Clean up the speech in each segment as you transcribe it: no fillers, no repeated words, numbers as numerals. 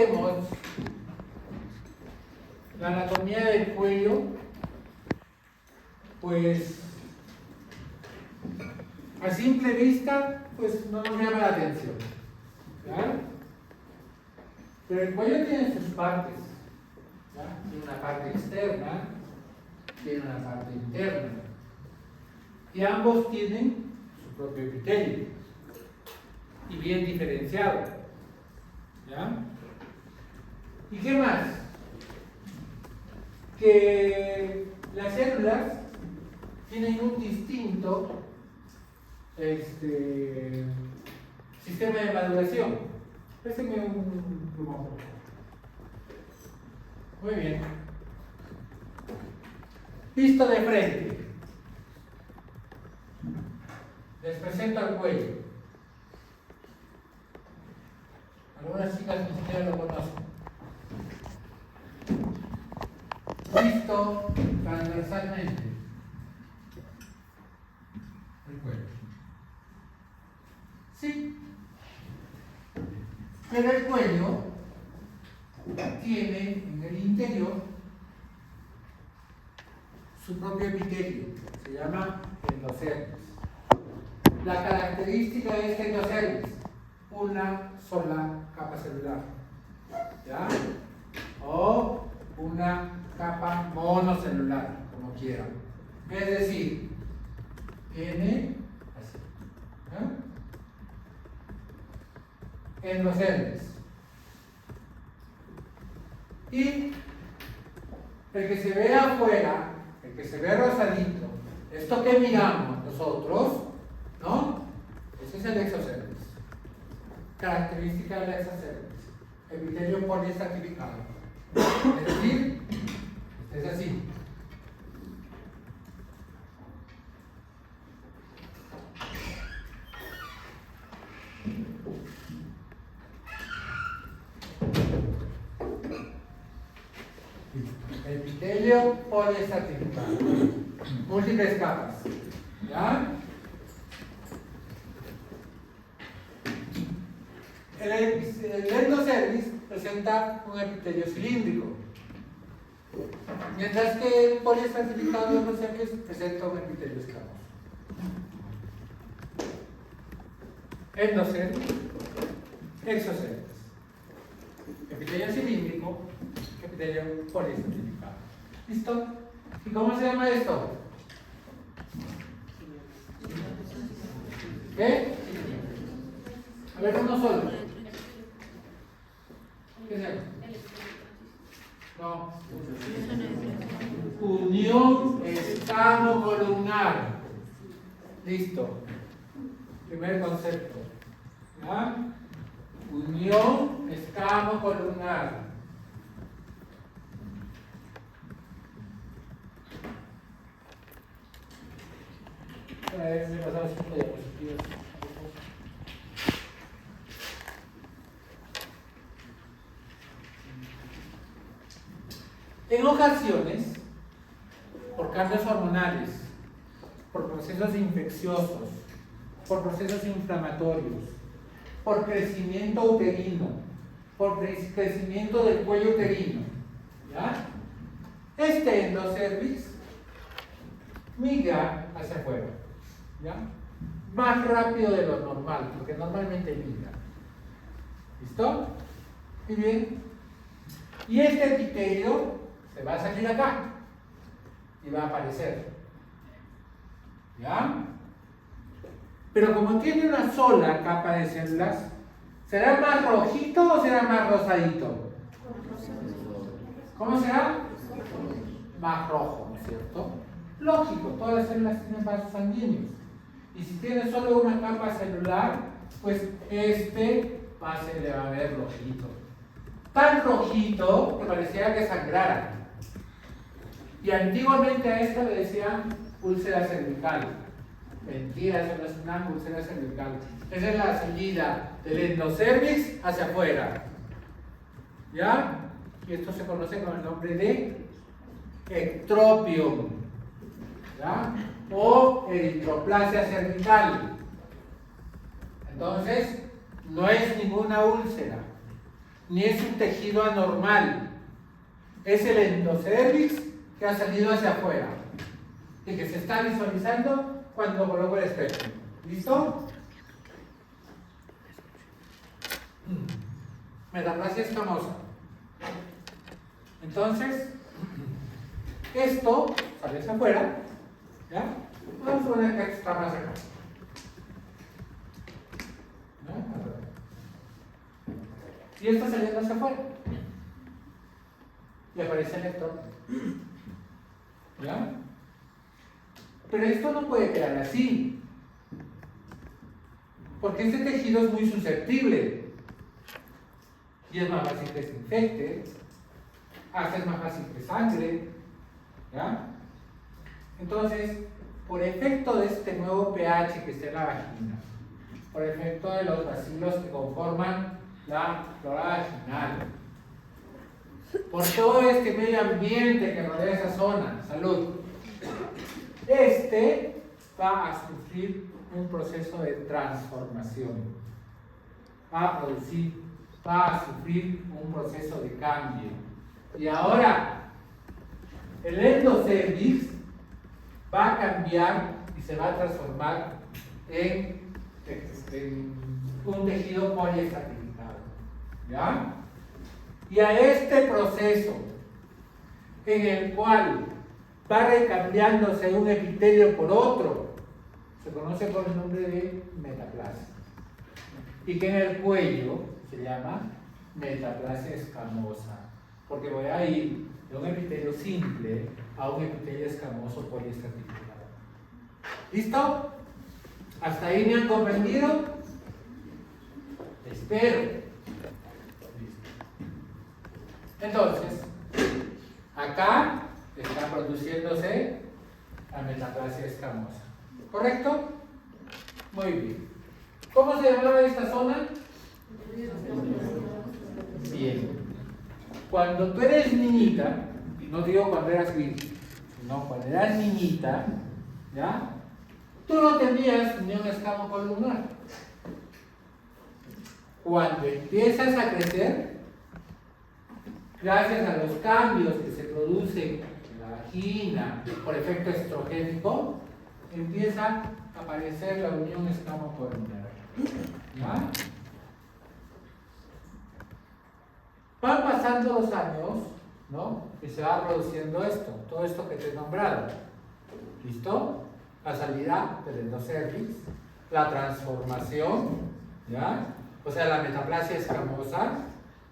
vemos la anatomía del cuello, pues a simple vista, pues no nos llama la atención, ¿ya? Pero el cuello tiene sus partes, ¿ya? Tiene una parte externa, tiene una parte interna, y ambos tienen su propio epitelio, y bien diferenciado, ¿ya? ¿Y qué más? Que las células tienen un distinto sistema de maduración. Préstame un plumón. Muy bien. Visto de frente. Les presento al cuello. Algunas chicas ni siquiera lo conocen. Visto transversalmente. El cuello. Sí. Pero el cuello tiene en el interior su propio epitelio, se llama endocervis. La característica de este endocervis, una sola capa celular, ¿ya? O una capa monocelular, como quieran. Es decir, tiene así, endocervis. Y el que se ve afuera, el que se ve rosadito, esto que miramos nosotros, ¿no? Ese es el exocervis. Característica del exocervis, epitelio poliestratificado. Es decir, es así. Epitelio poliestratificado. Múltiples capas. ¿Ya? El endocervis presenta un epitelio cilíndrico, mientras que el poliestratificado de endocervis presenta un epitelio escamoso. Endocervis, exocervis. Epitelio cilíndrico, epitelio poliestratificado. ¿Listo? ¿Y cómo se llama esto? ¿Qué? A ver, uno solo. ¿Qué se llama? No. Unión escamo-columnar. Listo. Primer concepto. ¿Ya? Unión escamo-columnar. A ver, me pasaba 5 diapositivas. En ocasiones, por cambios hormonales, por procesos infecciosos, por procesos inflamatorios, por crecimiento uterino, por crecimiento del cuello uterino, ¿ya? Este endocervis migra hacia afuera, ¿ya? Más rápido de lo normal, porque normalmente migra. ¿Listo? Muy bien. Y este epitelio se va a salir acá y va a aparecer, ¿ya? Pero como tiene una sola capa de células, ¿será más rojito o será más rosadito? ¿Cómo será? Más rojo, ¿no es cierto? Lógico, todas las células tienen vasos sanguíneos. Y si tiene solo una capa celular, pues este pase le va a ver rojito. Tan rojito que parecía que sangrara. Y antiguamente a esto le decían úlcera cervical. Mentira, eso no es una úlcera cervical. Esa es la salida del endocervis hacia afuera. ¿Ya? Y esto se conoce con el nombre de ectropium. ¿Ya? O eritroplasia cervical. Entonces, no es ninguna úlcera. ni es un tejido anormal. Es el endocervix que ha salido hacia afuera y que se está visualizando cuando coloco el espectro. ¿Listo? Metaplasia escamosa. Entonces, esto sale hacia afuera. ¿Ya? Vamos a poner que está más acá. ¿Ya? Y está saliendo hacia afuera. Y aparece el electrón. ¿Ya? Pero esto no puede quedar así. Porque este tejido es muy susceptible. Y es más fácil que se infecte. Hasta es más fácil que sangre. ¿Ya? Entonces, por efecto de este nuevo pH que está en la vagina, por efecto de los bacilos que conforman la flora vaginal, por todo este medio ambiente que rodea esa zona, salud, este va a sufrir un proceso de transformación, va a sufrir un proceso de cambio. Y ahora, el endocervix va a cambiar y se va a transformar en un tejido poliestratificado. ¿Ya? Y a este proceso, en el cual va recambiándose un epitelio por otro, se conoce por el nombre de metaplasia. Y que en el cuello se llama metaplasia escamosa, porque voy a ir de un epitelio simple a un epitelio escamoso poliestratificado. ¿Listo? ¿Hasta ahí me han comprendido? Espero. Listo. Entonces, acá está produciéndose la metaplasia escamosa. ¿Correcto? Muy bien. ¿Cómo se llamaba esta zona? Bien. Cuando tú eres niñita, y no digo cuando eras virgen, sino cuando eras niñita, ¿ya? Tú no tenías unión escamo-columnar. Cuando empiezas a crecer, gracias a los cambios que se producen en la vagina por efecto estrogénico, empieza a aparecer la unión escamo-columnar. ¿Ya? Van pasando los años, ¿no? Y se va produciendo esto, todo esto que te he nombrado. ¿Listo? La salida del endocervix, la transformación, ¿ya? O sea, la metaplasia escamosa,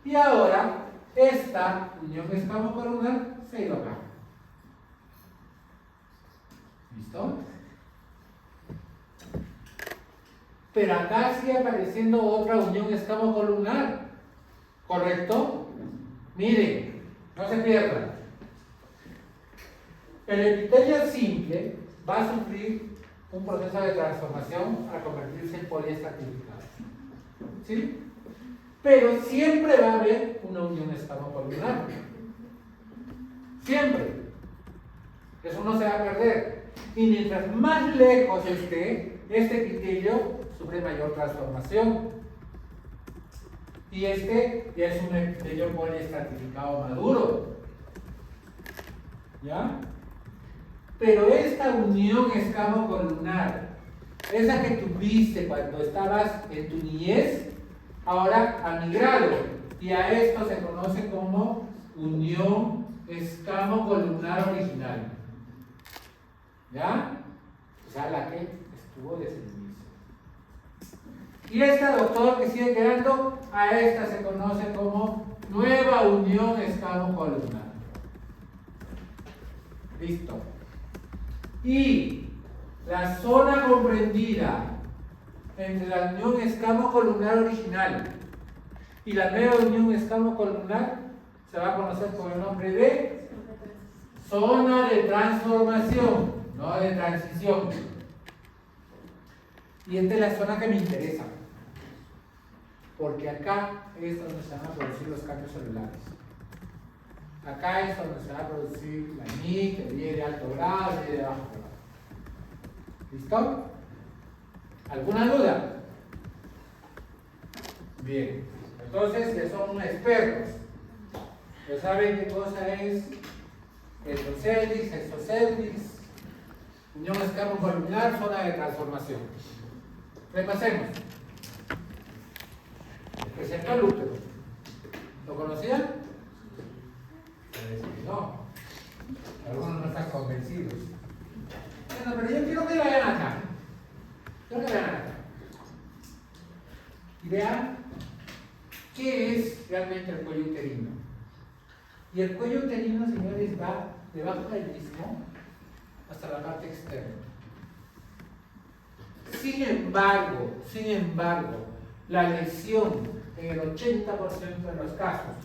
y ahora esta unión escamo-columnar se ha ido acá. ¿Listo? Pero acá sigue apareciendo otra unión escamo-columnar. ¿Correcto? Miren, no se pierdan. El epitelio simple va a sufrir un proceso de transformación para convertirse en poliestratificado. ¿Sí? Pero siempre va a haber una unión escamo-columnar. Siempre. Eso no se va a perder. Y mientras más lejos esté, este epitelio sufre mayor transformación. Y este ya es un epitelio poliestratificado maduro. ¿Ya? Pero esta unión escamo-columnar, esa que tuviste cuando estabas en tu niñez, ahora ha migrado. Y a esto se conoce como unión escamo-columnar original. ¿Ya? O sea, la que estuvo desde el inicio. Y esta, doctor, que sigue quedando, a esta se conoce como nueva unión escamo-columnar. Listo. Y la zona comprendida entre la unión escamo-columnar original y la nueva unión escamo-columnar se va a conocer con el nombre de zona de transformación, no de transición. Y esta es la zona que me interesa, porque acá es donde se van a producir los cambios celulares. Acá es donde se va a producir la NIC, el IE de alto grado, el IE de bajo grado. ¿Listo? ¿Alguna duda? Bien, Entonces, ya son expertos. Ya saben qué cosa es endocervix, exocervix, unión escamocolumnar, zona de transformación. Repasemos. El receptor útero. ¿Lo conocían? Parece que no. Algunos no están convencidos. Bueno, pero yo quiero que lo vean acá. Quiero que lo vean acá. Y vean qué es realmente el cuello uterino. Y el cuello uterino, señores, va debajo del mismo hasta la parte externa. Sin embargo, la lesión en el 80% de los casos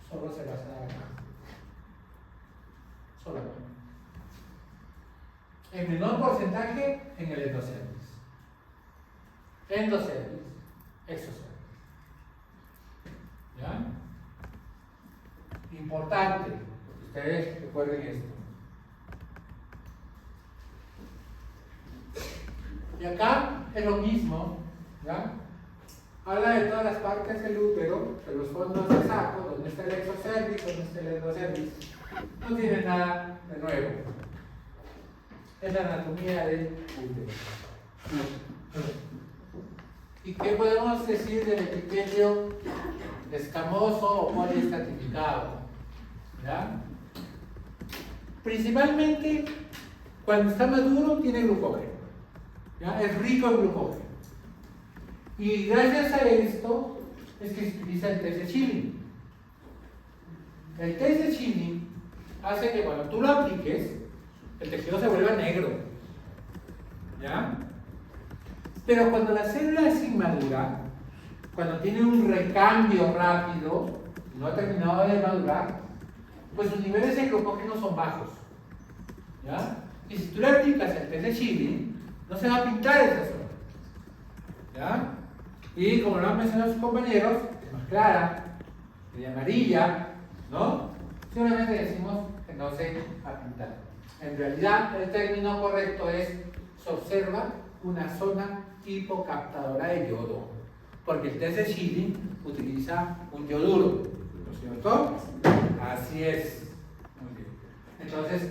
solo se va a dar acá. Solamente. En menor porcentaje en el endocervix. Endocervix, exocervix. ¿Ya? Importante, ustedes recuerden esto. Y acá es lo mismo, ¿ya? Habla de todas las partes del útero, de los fondos del saco, donde está el exocervix, donde está el endocervix. No tiene nada de nuevo. Es la anatomía del útero. ¿Y qué podemos decir del epitelio escamoso o poliestratificado? ¿Ya? Principalmente, cuando está maduro, tiene glucógeno. ¿Ya? Es rico en glucógeno. Y gracias a esto es que se utiliza el test de Schilling. El test de Schilling hace que cuando tú lo apliques, el tejido se vuelva negro. ¿Ya? Pero cuando la célula es inmadura, cuando tiene un recambio rápido, no ha terminado de madurar, pues sus niveles de glucógeno son bajos. ¿Ya? Y si tú le aplicas el test de Schilling, no se va a pintar esa zona. ¿Ya? Y como lo han mencionado sus compañeros, es más clara, media amarilla, ¿no? Simplemente decimos que no se va a pintar. En realidad, el término correcto es: se observa una zona tipo captadora de yodo, porque el test de Schilling utiliza un yoduro, ¿no es cierto? Así es. Muy bien. Entonces,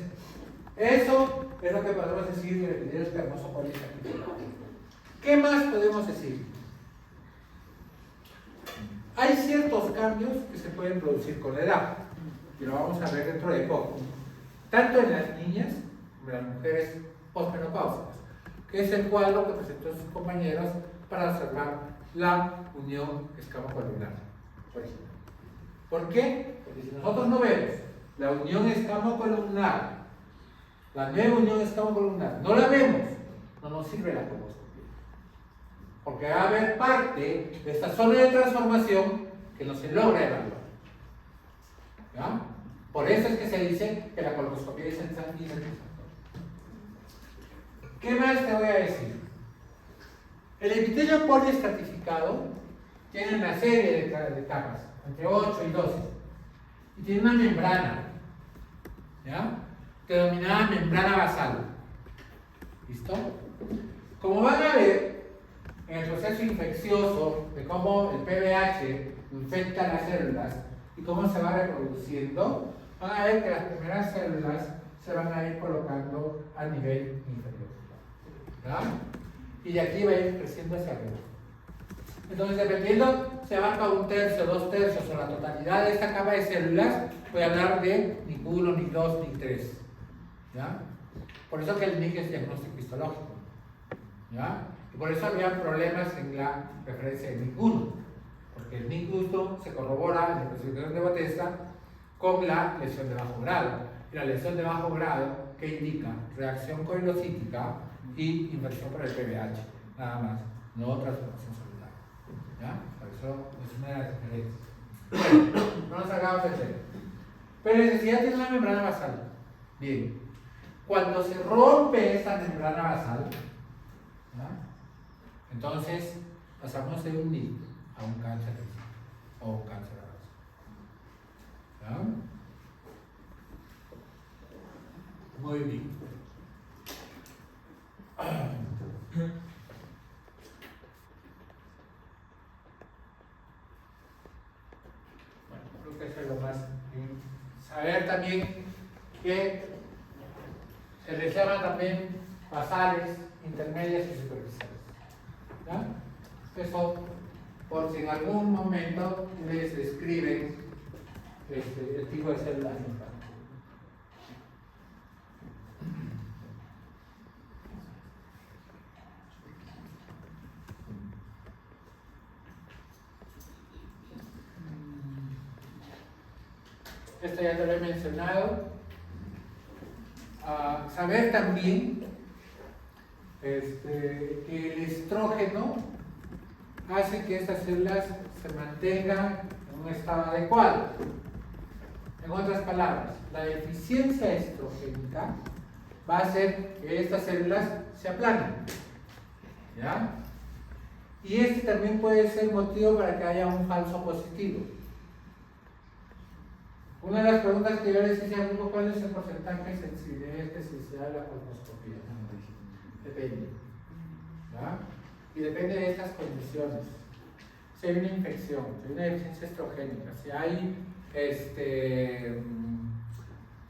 eso es lo que podemos decir del epitelio escamoso poliestratificado. ¿Qué más podemos decir? Hay ciertos cambios que se pueden producir con la edad, y lo vamos a ver dentro de poco, tanto en las niñas como en las mujeres posmenopáusicas, que es el cuadro que presentó sus compañeros para observar la unión escamocolumnar, por ejemplo. ¿Por qué? Porque si nosotros no vemos la unión escamocolumnar, la nueva unión escamocolumnar, no la vemos, no nos sirve la colposcopía. Porque va a haber parte de esta zona de transformación que no se logra evaluar. ¿Ya? Por eso es que se dice que la colposcopía es insatisfactoria. ¿Qué más te voy a decir? El epitelio poliestratificado tiene una serie de capas, entre 8 y 12, y tiene una membrana, ¿ya? Denominada membrana basal. ¿Listo? Como van a ver, en el proceso infeccioso de cómo el PBH infecta las células y cómo se va reproduciendo, van a ver que las primeras células se van a ir colocando a nivel inferior. ¿Ya? Y de aquí va a ir creciendo hacia arriba. Entonces, dependiendo, se abarca 1/3, 2/3 o la totalidad de esta capa de células, voy a hablar de ni 1, ni 2, ni 3. ¿Ya? Por eso que el NIC es diagnóstico histológico. ¿Ya? Y por eso había problemas en la referencia de NIC 1, porque el NIC 1 se corrobora en la clasificación de Bethesda con la lesión de bajo grado. Y la lesión de bajo grado, que indica reacción coilocítica y inversión por el PBH, nada más, no transformación celular. ¿Ya? Por eso es una de las diferencias. Bueno, no nos hagamos de tema. Pero necesidad tiene una membrana basal. Bien, cuando se rompe esta membrana basal, ¿ya? Entonces pasamos de un NIC a un cáncer o un cáncer a base. ¿Ya? Muy bien. también que se les llama también basales, intermedias y superficiales. ¿Ya? Eso, por si en algún momento les describen el tipo de células linfáticas. Esto ya te lo he mencionado. Saber también que el estrógeno hace que estas células se mantengan en un estado adecuado. En otras palabras, la deficiencia estrogénica va a hacer que estas células se aplanen. ¿Ya? Y este también puede ser motivo para que haya un falso positivo. Una de las preguntas que yo les hice a grupo, ¿cuál es el porcentaje de sensibilidad y especificidad de la colposcopía? Depende. ¿Ya? Y depende de estas condiciones. Si hay una infección, si hay una deficiencia estrogénica, si hay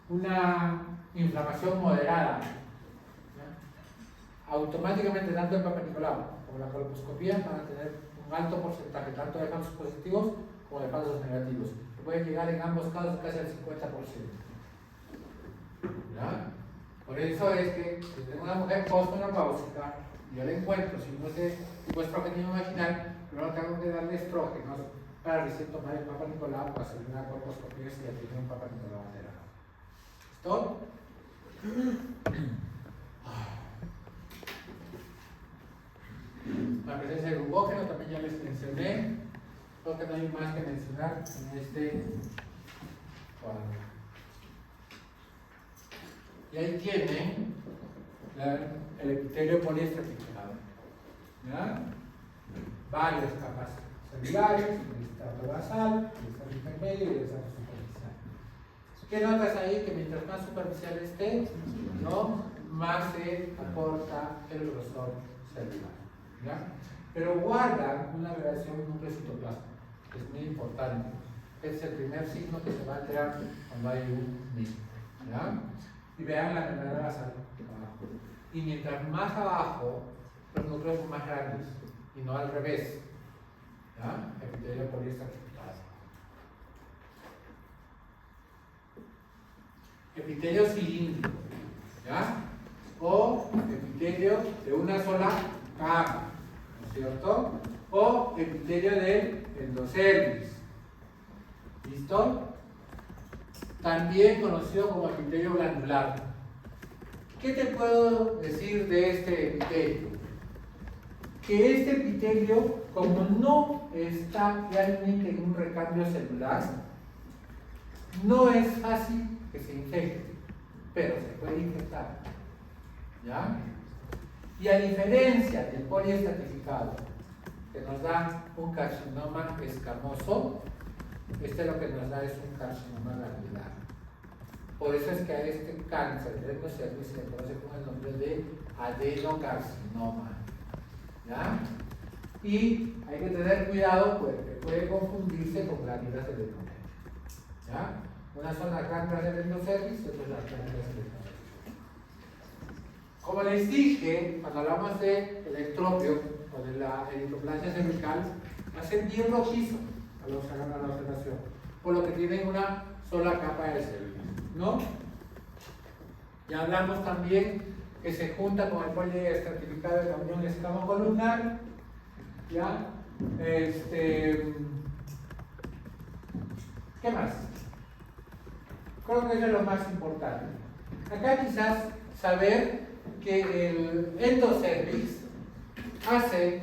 una inflamación moderada, ¿ya? Automáticamente tanto el Papa Nicolau como la colposcopía van a tener un alto porcentaje tanto de falsos positivos como de falsos negativos. Puede llegar en ambos casos casi al 50%. ¿Ya? Por eso es que si tengo una mujer postmenopáusica, yo la encuentro sin ese tipo de estrógeno vaginal, pero no tengo que darle estrógenos para recién tomar el Papa Nicolau o hacer una colposcopía si ya tiene un Papa Nicolau alterado. ¿Listo? La presencia de glucógeno también ya les mencioné. Creo que no hay más que mencionar en este cuadro. Y ahí tienen el epitelio poliestratificado. ¿Ya? Varias capas celulares, el estrato basal, el estrato intermedio y el estrato superficial. ¿Qué notas ahí? Que mientras más superficial esté, ¿no? Más se aporta el grosor celular. ¿Ya? Pero guardan una relación núcleo-citoplasma, que es muy importante. Es el primer signo que se va a alterar cuando hay un mismo. ¿Ya? Y vean la membrana basal abajo. Y mientras más abajo, los núcleos son más grandes, y no al revés. ¿Ya? Epitelio poliestratificado. Epitelio cilíndrico, ¿ya? O epitelio de una sola capa, ¿no es cierto? O epitelio del endocervix. ¿Listo? También conocido como epitelio glandular. ¿Qué te puedo decir de este epitelio? Que este epitelio, como no está realmente en un recambio celular, no es fácil que se infecte, pero se puede infectar. ¿Ya? Y a diferencia del poliestratificado, que nos da un carcinoma escamoso, este lo que nos da es un carcinoma glandular. Por eso es que a este cáncer del endocervix se le conoce con el nombre de adenocarcinoma. ¿Ya? Y hay que tener cuidado porque puede confundirse con glándulas del endocervix. ¿Ya? Una son las glándulas del endocervix y otras las glándulas del endocervix. Como les dije, cuando hablamos de electropio o de la eritroplasia cervical, va a ser bien rojizo a los que hagan la observación, por lo que tienen una sola capa de células, ¿no? Ya hablamos también que se junta con el poliestratificado de la unión escamocolumnar, ¿ya? ¿Qué más? Creo que eso es lo más importante. Acá quizás saber que el endocervix hace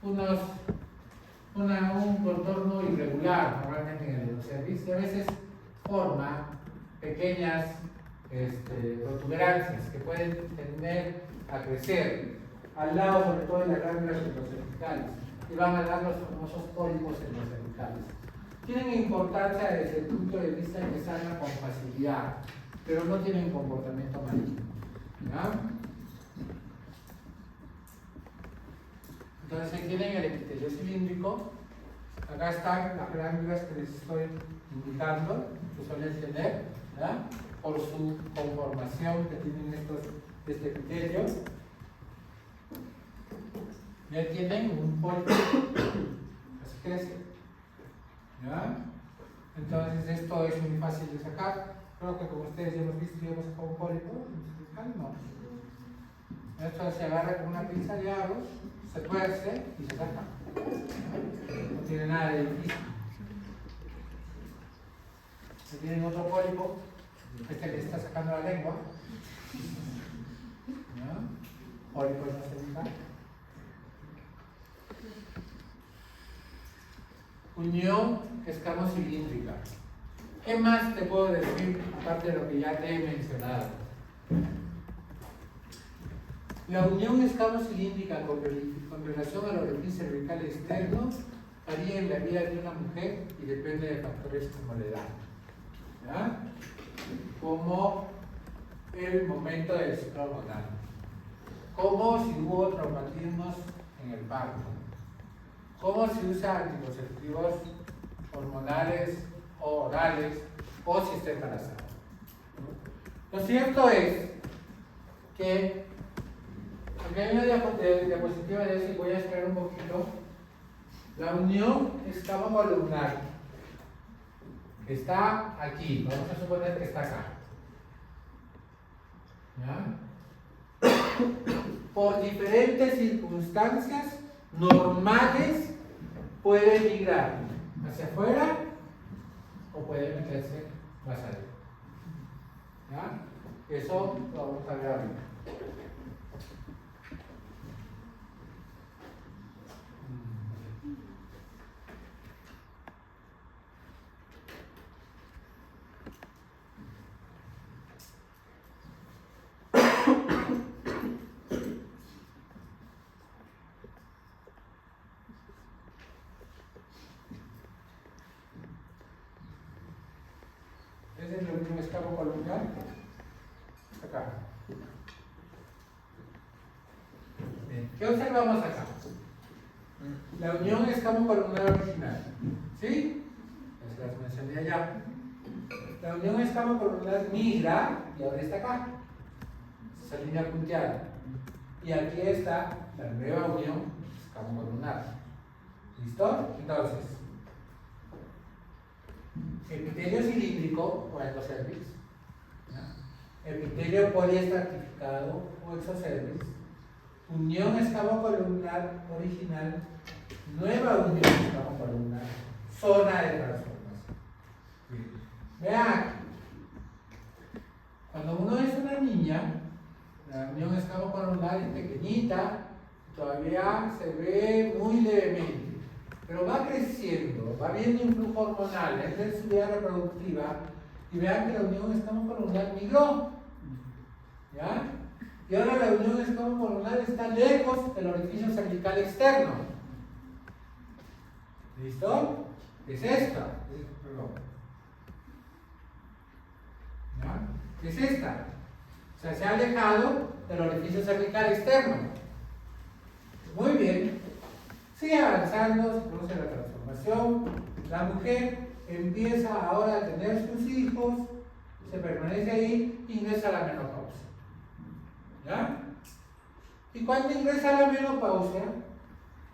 un contorno irregular normalmente en el endocervix y a veces forma pequeñas protuberancias que pueden tender a crecer al lado sobre todo de las glándulas endocervicales y van a dar los famosos pólipos endocervicales. Tienen importancia desde el punto de vista que sanan con facilidad, pero no tienen comportamiento maligno. ¿Ya? Entonces ahí tienen el epitelio cilíndrico, Acá están las glándulas que les estoy indicando, que suelen tener, ¿verdad? Por su conformación que tienen este epitelio. Ya tienen un pólipo, así crece, ¿ya? Entonces esto es muy fácil de sacar. Creo que como ustedes ya hemos visto, ya hemos sacado un pólipo. No. Esto se agarra con una pinza de arroz, se tuerce y se saca. No tiene nada de difícil. Si tienen otro pólipo, este le está sacando la lengua. ¿No? Pólipos no se usan. Unión escamocilíndrica. ¿Qué más te puedo decir aparte de lo que ya te he mencionado? La unión escamocilíndrica con relación al orificio cervical externo varía en la vida de una mujer y depende de factores como la edad, ¿ya? Como el momento del ciclo hormonal, como si hubo traumatismos en el parto, cómo se usa anticonceptivos hormonales o orales, o si está embarazada. Lo cierto es que, aunque hay una diapositiva de eso, y voy a esperar un poquito, la unión escamo-columnar está aquí, vamos a suponer que está acá. ¿Ya? Por diferentes circunstancias normales puede migrar hacia afuera o puede meterse más adentro. ¿Ya? Eso lo vamos a ver ahorita. Es el último escamo columnar. Acá. Bien. ¿Qué observamos acá? La unión escamo-columnar original. ¿Sí? Es las mencioné allá. La unión escamo-columnar migra y ahora está acá. Esa línea punteada. Y aquí está la nueva unión escamo-columnar. ¿Listo? Entonces, epitelio cilíndrico o endocervix, epitelio poliestratificado o exocervix, unión escamo-columnar original, nueva unión escamo-columnar, zona de transformación. Vean, cuando uno es una niña, la unión escamo-columnar es pequeñita, todavía se ve muy levemente, pero va creciendo, va viendo un flujo hormonal, entra en su vida reproductiva y vean que la unión escamo-columnar migró, ¿ya? Y ahora la unión escamo-columnar está lejos del orificio cervical externo. ¿Listo? Es esta. ¿Ya? Es esta. O sea, se ha alejado del orificio cervical externo. Muy bien. Sigue avanzando, se produce la transformación. La mujer empieza ahora a tener sus hijos, se permanece ahí, ingresa a la menopausia. ¿Ya? Y cuando ingresa a la menopausia,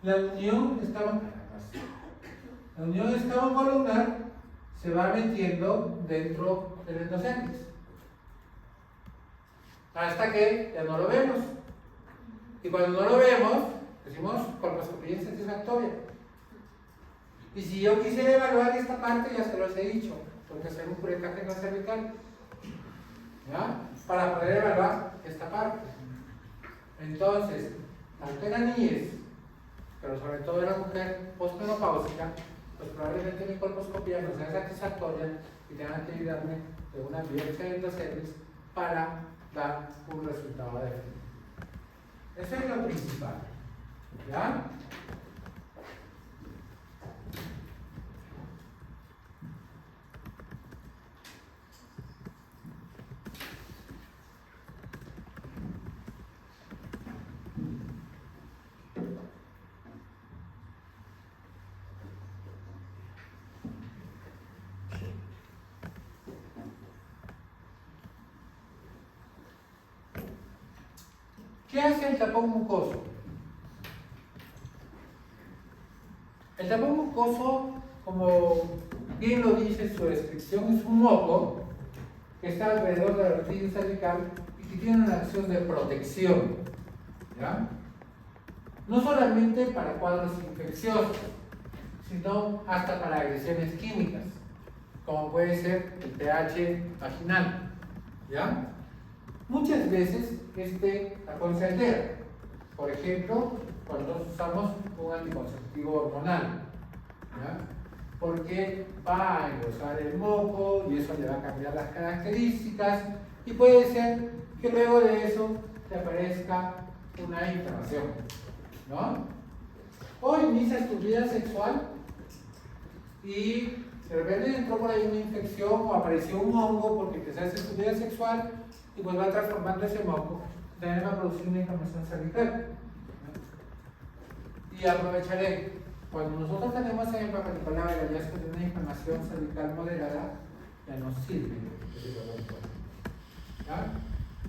la unión escamo-columnar se va metiendo dentro del endocervix. Hasta que ya no lo vemos. Y cuando no lo vemos, decimos colposcopía insatisfactoria. Y si yo quisiera evaluar esta parte, ya se los he dicho, tengo que hacer un curetaje no cervical, ¿ya? Para poder evaluar esta parte. Entonces, tanto en la niñez, pero sobre todo en la mujer postmenopáusica, pues probablemente mi colposcopía no sea satisfactoria y tengan que ayudarme de una biopsia de endocervix para dar un resultado definitivo. Eso es lo principal. ¿Ya? ¿Qué hace el tapón mucoso? El tapón mucoso, como bien lo dice su descripción, es un moco que está alrededor de la orificio cervical y que tiene una acción de protección, ¿ya? No solamente para cuadros infecciosos, sino hasta para agresiones químicas, como puede ser el pH vaginal, ¿ya? Muchas veces este tapón se altera. Por ejemplo, cuando usamos un anticonceptivo hormonal, ¿ya? Porque va a engrosar el moco y eso le va a cambiar las características y puede ser que luego de eso te aparezca una inflamación, ¿no? O inicias tu vida sexual y de repente entró por ahí una infección o apareció un hongo porque empezaste tu vida sexual y pues va transformando ese moco, también va a producir una inflamación cervical. Y aprovecharé, cuando nosotros tenemos en el Papa Nicolau el hallazgo de una inflamación cervical moderada, ya nos sirve ese producto. ¿Ya?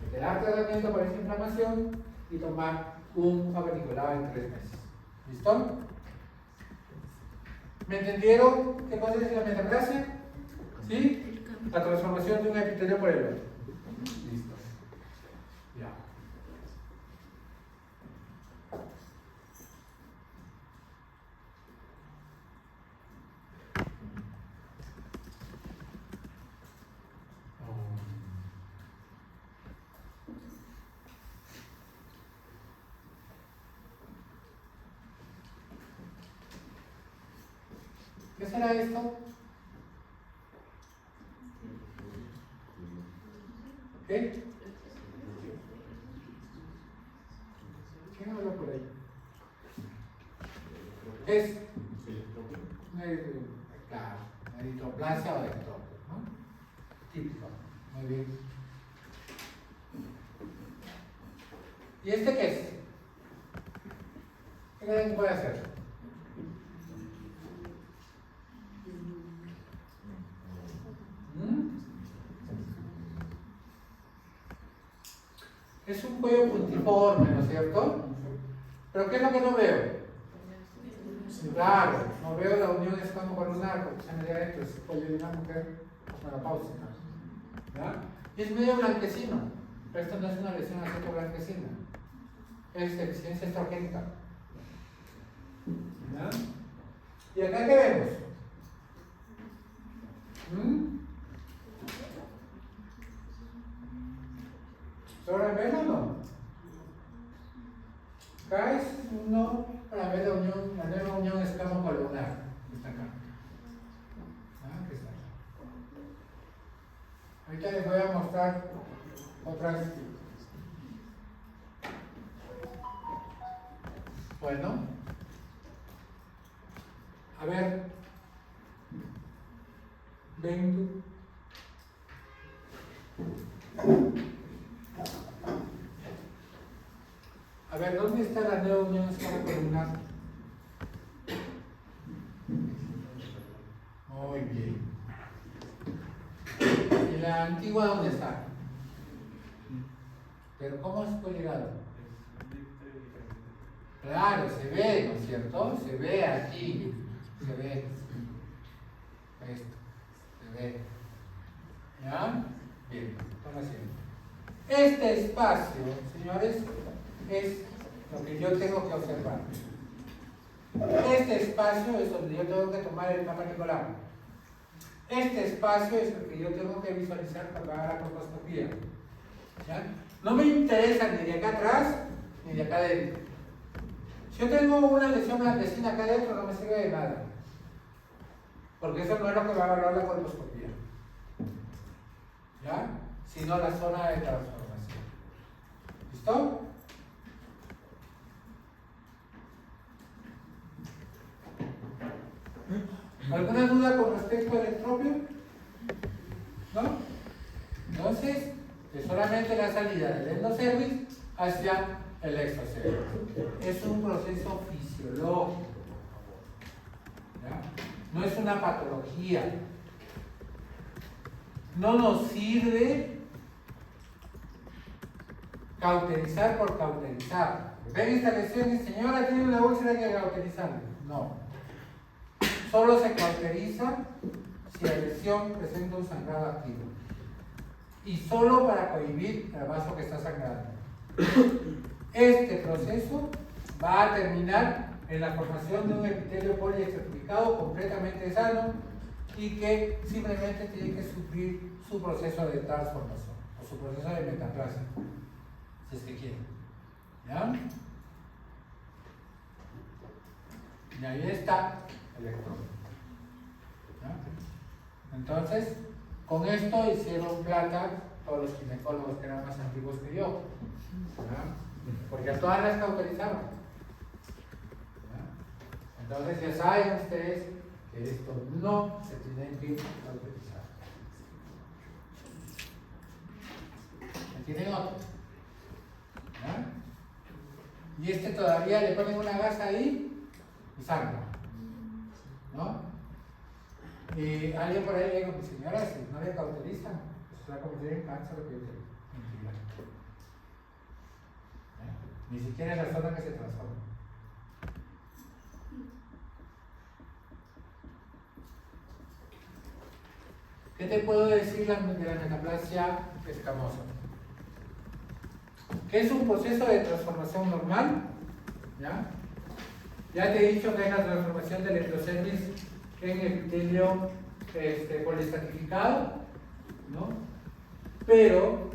Hay que dar tratamiento para esa inflamación y tomar un Papa Nicolau en 3 meses. ¿Listo? ¿Me entendieron qué cosa es la metaplasia? ¿Sí? La transformación de un epitelio por el otro. Listo. Ya. ¿Qué será esto? ¿Qué? ¿Quién habla por ahí? Es claro, eritroplasia o ectopia, ¿no? Típico, muy bien. ¿Y este qué es? ¿Qué creen que puede hacer? Es un cuello puntiforme, ¿no es cierto? ¿Pero qué es lo que no veo? Claro, no veo la unión escamo-colunar porque se me da adentro, es el cuello de una mujer menopáusica. ¿Ya? Y es medio blanquecino, pero esto no es una lesión así blanquecina, es deficiencia estrogénica. ¿Ya? ¿Y acá qué vemos? ¿Sobre velo o no? Acá es uno para ver la unión, la nueva unión escamo-colunar. Está acá. Que está acá. Ahorita les voy a mostrar otras. Bueno. A ver. Ven. A ver, ¿dónde está la nueva unión escamo-colunar? Muy bien. ¿Y la antigua dónde está? Pero ¿cómo se puede llegar? Claro, se ve, ¿no es cierto? Se ve aquí, se ve. Esto, se ve. ¿Ya? Bien, toma asiento. Este espacio, señores, es lo que yo tengo que observar. Este espacio es donde yo tengo que tomar el Papa Nicolau. Este espacio es lo que yo tengo que visualizar cuando haga la colposcopía. ¿Ya? No me interesa ni de acá atrás ni de acá adentro. Si yo tengo una lesión blanquecina acá adentro, no me sirve de nada. Porque eso no es lo que va a evaluar la colposcopía. ¿Ya? Sino la zona de transformación. ¿Listo? ¿Alguna duda con respecto al entropio? ¿No? Entonces, es solamente la salida del endocervix hacia el exocervix. Es un proceso fisiológico. ¿Ya? No es una patología. No nos sirve cauterizar por cauterizar. Ven esta lesión y señora tiene una úlcera que cauterizarle. No. Solo se cauteriza si la lesión presenta un sangrado activo. Y solo para cohibir el vaso que está sangrando. Este proceso va a terminar en la formación de un epitelio poliestratificado completamente sano y que simplemente tiene que sufrir su proceso de transformación o su proceso de metaplasia, si es que quiere. ¿Ya? Y ahí está el electrodo. ¿Ya? Entonces, con esto hicieron plata todos los ginecólogos que eran más antiguos que yo. ¿Ya? Porque a todas las cauterizaban. ¿Ya? Entonces ya saben ustedes que esto no se tiene que cauterizar. ¿Tienen otro? ¿Ya? Y este todavía le ponen una gasa ahí y sangra, ¿no? Y alguien por ahí le dijo, señora, si no le cauterizan, pues se va a convertir en cáncer o que mentira. Ni siquiera es la zona que se transforma. ¿Qué te puedo decir de la metaplasia escamosa? Que es un proceso de transformación normal. Ya te he dicho que es la transformación del endocervis en epitelio poliestratificado, ¿no? Pero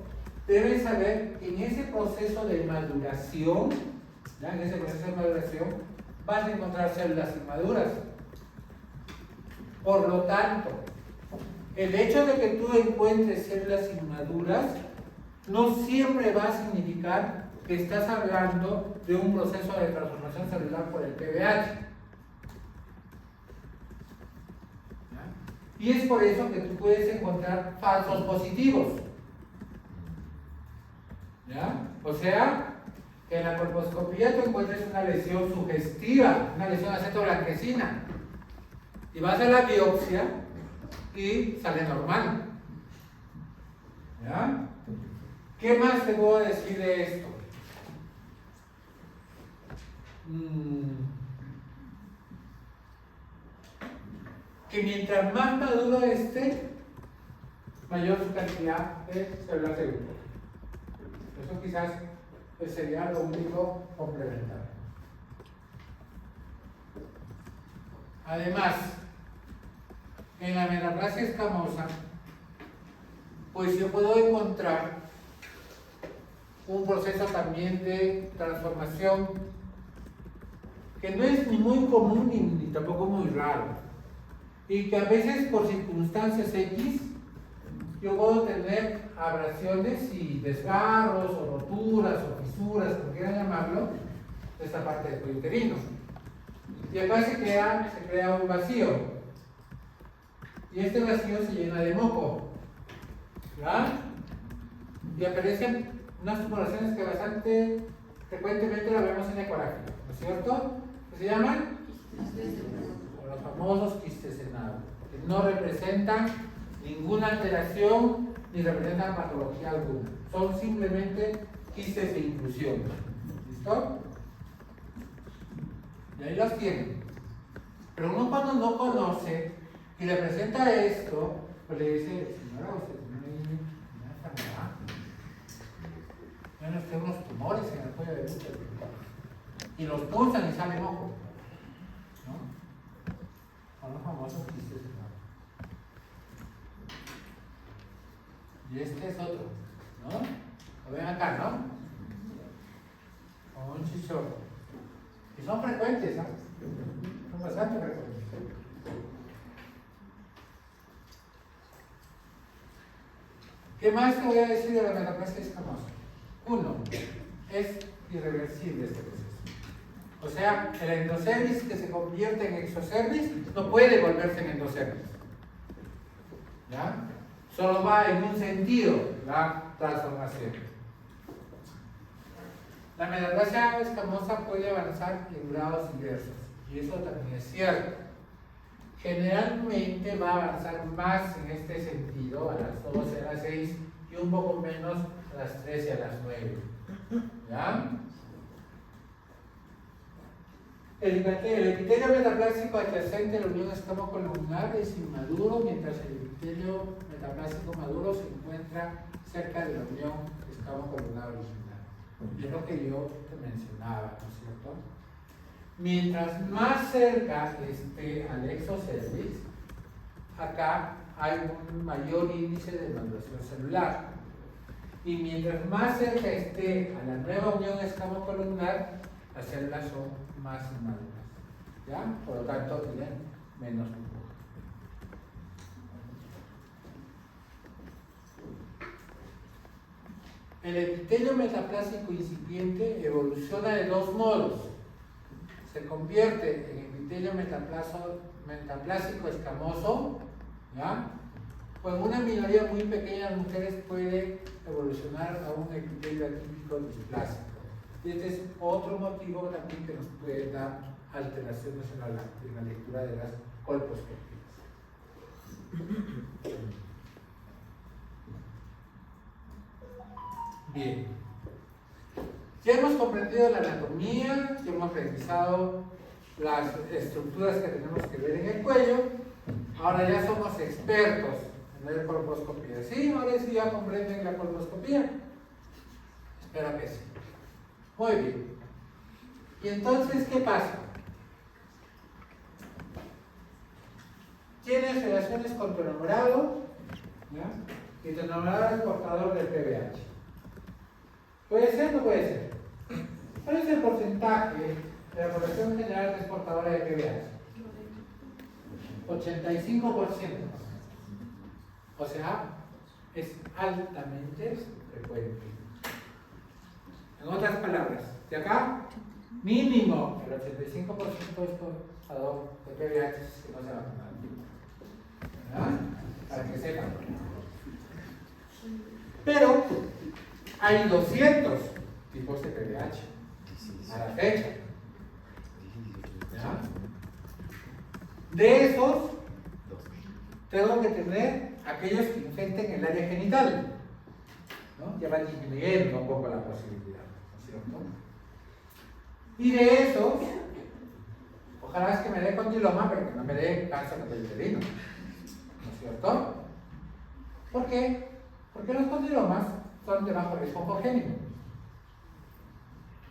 debes saber que en ese proceso de maduración, vas a encontrar células inmaduras. Por lo tanto, el hecho de que tú encuentres células inmaduras no siempre va a significar que estás hablando de un proceso de transformación celular por el PBH. Y es por eso que tú puedes encontrar falsos positivos. ¿Ya? O sea, que en la colposcopía tú encuentres una lesión sugestiva, una lesión acetoblanquecina. Y vas a la biopsia y sale normal. ¿Ya? ¿Qué más te puedo decir de esto? Que mientras más maduro esté, mayor su cantidad de células de grupo. Eso quizás sería lo único complementario. Además, en la metaplasia escamosa, pues yo puedo encontrar un proceso también de transformación que no es ni muy común ni tampoco muy raro, y que a veces por circunstancias X yo puedo tener abrasiones y desgarros o roturas o fisuras, como quieran llamarlo, de esta parte del cuello uterino. Y acá se crea un vacío, y este vacío se llena de moco, ¿ya? Y aparecen unas tumoraciones que bastante frecuentemente la vemos en ecografía, ¿no es cierto? ¿Qué se llaman? Los famosos quistes senados, que no representan ninguna alteración ni representan patología alguna, son simplemente quistes de inclusión. ¿Listo? Y ahí los tienen. Pero uno cuando no conoce y le presenta esto, pues le dice, señora, usted tiene una enfermedad. Tiene usted unos tumores en el cuello de útero. Y los pulsan y sale moco. ¿No? Son los famosos quistes senados. Y este es otro, ¿no? Lo ven acá, ¿no? Como un chichón. Y son frecuentes, ¿sabes? Son bastante frecuentes. ¿Qué más te voy a decir de la metaplasia escamosa? Uno, es irreversible este proceso. O sea, el endocervis que se convierte en exocervis no puede volverse en endocervis. ¿Ya? Solo va en un sentido la transformación. La metaplasia escamosa puede avanzar en grados diversos, y eso también es cierto. Generalmente va a avanzar más en este sentido a las 12, a las 6 y un poco menos a las 13 y a las 9. ¿Ya? El epitelio metaplásico adyacente de la unión escamocolumnar es inmaduro, mientras el epitelio metaplásico maduro se encuentra cerca de la unión escamocolumnar original. Es lo que yo te mencionaba, ¿no es cierto? Mientras más cerca esté al exocervix, acá hay un mayor índice de maduración celular. Y mientras más cerca esté a la nueva unión escamocolumnar, las células son más inmaduras. ¿Ya? Por lo tanto, tienen menos burbuja. El epitelio metaplásico incipiente evoluciona de dos modos. Se convierte en epitelio metaplásico escamoso, ¿ya? O en una minoría muy pequeña de mujeres puede evolucionar a un epitelio atípico displásico. Y este es otro motivo también que nos puede dar alteraciones en la lectura de las colposcopías. Bien. Ya hemos comprendido la anatomía, ya hemos revisado las estructuras que tenemos que ver en el cuello. Ahora ya somos expertos en ver colposcopía. ¿Sí? Ahora sí ya comprenden la colposcopía. Espero que sí. Muy bien. ¿Y entonces qué pasa? Tienes relaciones con tu enamorado, ¿ya? Y tu enamorado es portador del PBH. ¿Puede ser o no puede ser? ¿Cuál es el porcentaje de la población general que es portadora de PBH? 85%. O sea, es altamente frecuente. En otras palabras, de acá, mínimo el 85% es portador de PBH que no se va a vacunar. ¿Verdad? Para que sepan. Pero hay 200 tipos de PBH a la fecha. ¿Ya? De esos, tengo que tener aquellos que infecten el área genital, ¿no? Ya va disminuyendo un poco la posibilidad, ¿no es cierto? Y de esos, ojalá es que me dé condiloma, pero que no me dé cáncer uterino, ¿no es cierto? ¿Por qué? Porque los condilomas son de bajo riesgo oncogénico.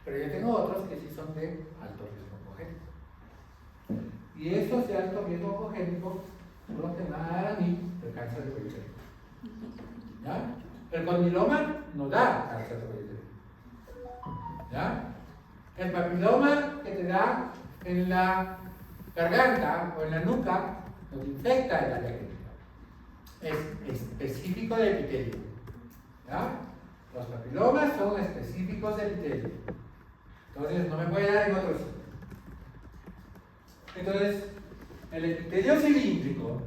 Pero yo tengo otros que sí son de alto riesgo oncogénico. Y estos de alto riesgo oncogénico son los que me van a dar a mí el cáncer de cuello uterino. ¿Ya? El condiloma no da cáncer de cuello uterino. ¿Ya? El papiloma que te da en la garganta o en la nuca no te infecta el área genital. Es específico del epitelio. ¿Ya? Los papilomas son específicos del epitelio. Entonces no me puede dar en otro sitio. Entonces, el epitelio cilíndrico,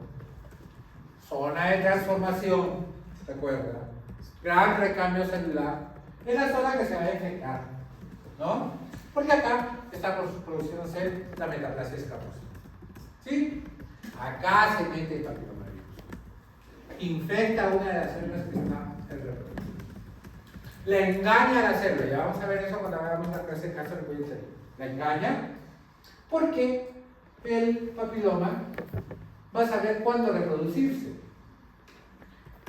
zona de transformación, recuerda, gran recambio celular, es la zona que se va a infectar, ¿no? Porque acá está produciéndose la metaplasia escamosa. ¿Sí? Acá se mete el papilomavirus. Infecta una de las células que está en reproducción. Le engaña a la célula, ya vamos a ver eso cuando hagamos la clase de cáncer de cuello uterino. La engaña porque el papiloma va a saber cuándo reproducirse.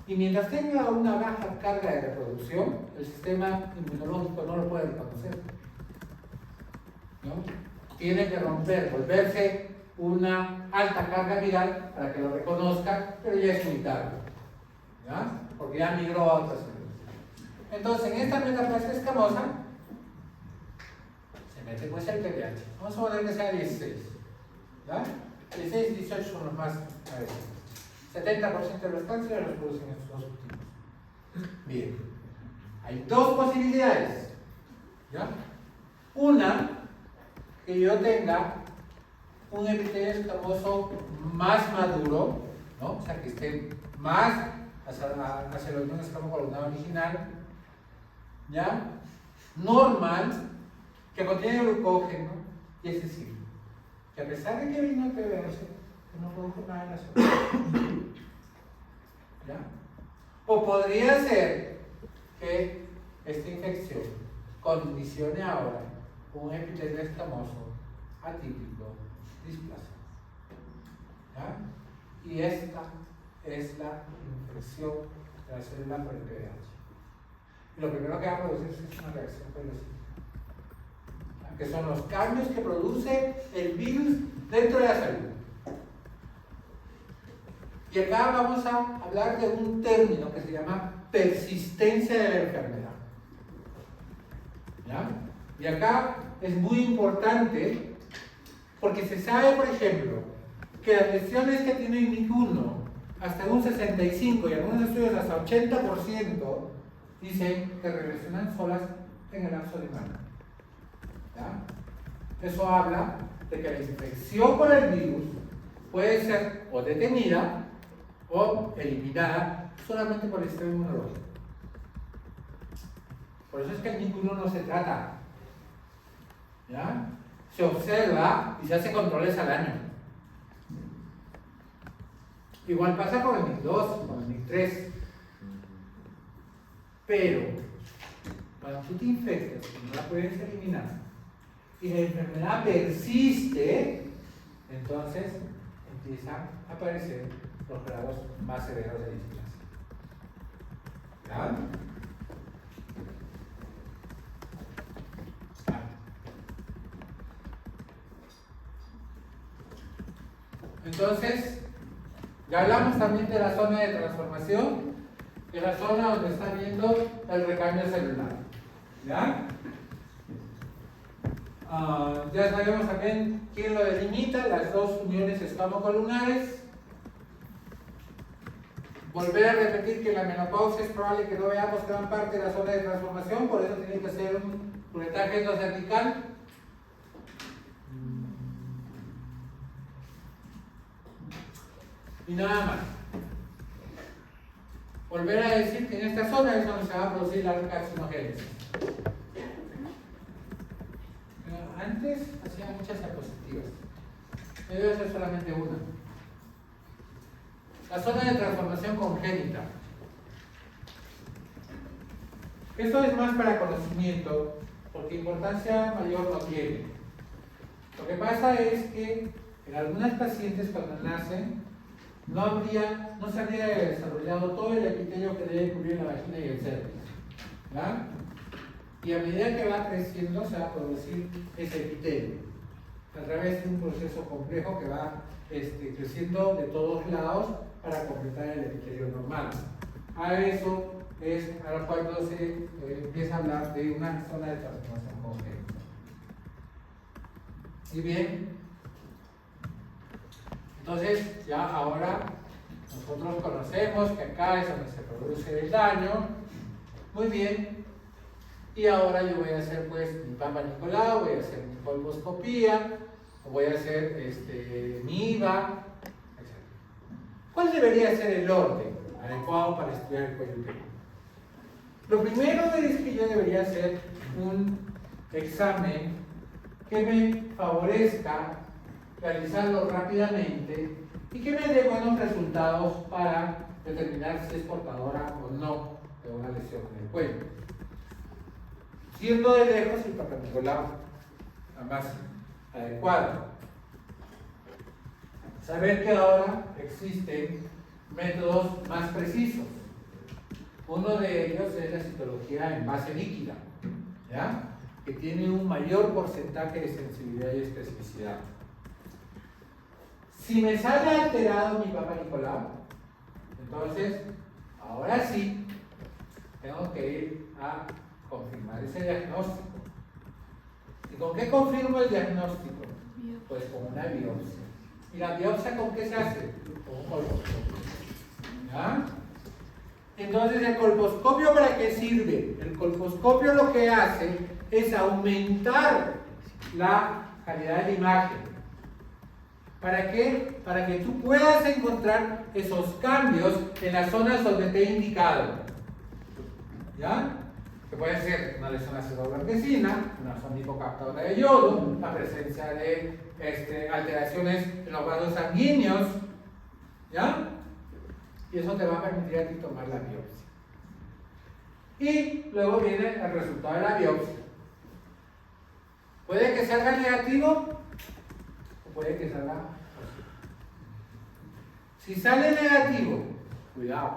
Y mientras tenga una baja carga de reproducción, el sistema inmunológico no lo puede reconocer, ¿no? Tiene que romper, volverse una alta carga viral para que lo reconozca, pero ya es muy tarde, ¿ya? Porque ya migró a otras células. Entonces, en esta metaplasia escamosa se mete pues el PBH. Vamos a poner que sea 16, ¿ya? 16 y 18 son los más agresivos. 70% de los cánceres los producen estos dos últimos. Bien, hay dos posibilidades, ¿ya? Una, que yo tenga un epitelio escamoso más maduro, ¿no? O sea, que esté más hacia la unión escamocolumnar original, ¿ya? Normal, que contiene glucógeno, y es decir, que a pesar de que vino el PBH, no produjo nada en la célula. ¿Ya? O podría ser que esta infección condicione ahora un epitelio escamoso atípico displazado. ¿Ya? Y esta es la infección de la célula por el VIH. Y lo primero que va a producirse es una reacción pelocítica, que son los cambios que produce el virus dentro de la célula. Y acá vamos a hablar de un término que se llama persistencia de la enfermedad. ¿Ya? Y acá es muy importante porque se sabe, por ejemplo, que las lesiones que tienen NIC1 hasta un 65% y algunos estudios hasta 80% dicen que regresionan solas en el lapso de un año. ¿Ya? Eso habla de que la infección por el virus puede ser o detenida o eliminada solamente por el sistema inmunológico. Por eso es que el NIC1 no se trata. ¿Ya? Se observa y se hace controles al año. Igual pasa con el NIC2, con el NIC3. Pero, cuando tú te infectas y no la puedes eliminar, y la enfermedad persiste, entonces empiezan a aparecer los grados más severos de displasia. ¿Ya? Entonces, ya hablamos también de la zona de transformación, que es la zona donde está viendo el recambio celular. ¿Ya? Ya sabemos también quién lo delimita, las dos uniones escamocolunares. Volver a repetir que la menopausia es probable que no veamos gran parte de la zona de transformación, por eso tiene que ser un curetaje endocervical. Y nada más. Volver a decir que en esta zona es donde se va a producir la carcinogénesis. Antes hacía muchas diapositivas. Yo voy a hacer solamente una. La zona de transformación congénita. Esto es más para conocimiento, porque importancia mayor no tiene. Lo que pasa es que en algunas pacientes cuando nacen no se habría desarrollado todo el epitelio que debe cubrir la vagina y el cervix. ¿Ya? Y a medida que va creciendo se va a producir ese epitelio a través de un proceso complejo que va creciendo de todos lados para completar el epitelio normal. A eso es ahora cuando se empieza a hablar de una zona de transformación congénita. ¿Sí bien? Entonces, ya ahora nosotros conocemos que acá es donde se produce el daño. Muy bien. Y ahora yo voy a hacer pues mi Papa Nicolau, voy a hacer mi colposcopía, voy a hacer mi IVA, etc. ¿Cuál debería ser el orden adecuado para estudiar el cuello uterino? Lo primero es que yo debería hacer un examen que me favorezca realizarlo rápidamente y que me dé buenos resultados para determinar si es portadora o no de una lesión en el cuello. Siendo de lejos el Papa Nicolau más adecuado. Saber que ahora existen métodos más precisos. Uno de ellos es la citología en base líquida, ¿ya? Que tiene un mayor porcentaje de sensibilidad y especificidad. Si me sale alterado mi Papa Nicolau, entonces, ahora sí, tengo que ir a confirmar ese diagnóstico. ¿Y con qué confirmo el diagnóstico? Pues con una biopsia. ¿Y la biopsia con qué se hace? Con un colposcopio. ¿Ya? Entonces, ¿el colposcopio para qué sirve? El colposcopio lo que hace es aumentar la calidad de la imagen. ¿Para qué? Para que tú puedas encontrar esos cambios en las zonas donde te he indicado. ¿Ya? Que puede ser una lesión ácido-blanquecina, una zona hipocaptadora de yodo, la presencia de alteraciones en los vasos sanguíneos, ¿ya? Y eso te va a permitir a ti tomar la biopsia. Y luego viene el resultado de la biopsia. salga negativo o puede que salga positivo. Si sale negativo, cuidado.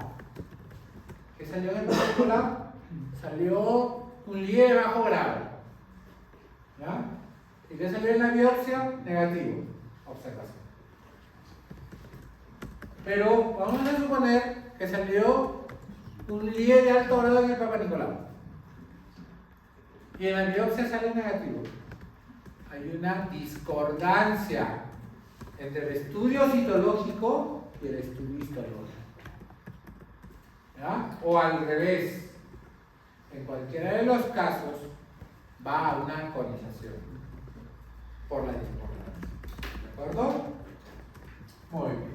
¿Qué salió en el particular? Salió un Lie de bajo grado. ¿Ya? ¿Y qué salió en la biopsia? Negativo. Observación. Pero vamos a suponer que salió un Lie de alto grado en el Papa Nicolau. Y en la biopsia sale negativo. Hay una discordancia entre el estudio citológico y el estudio histológico. ¿Ya? O al revés. En cualquiera de los casos va a una conización por la discordancia. ¿De acuerdo? Muy bien.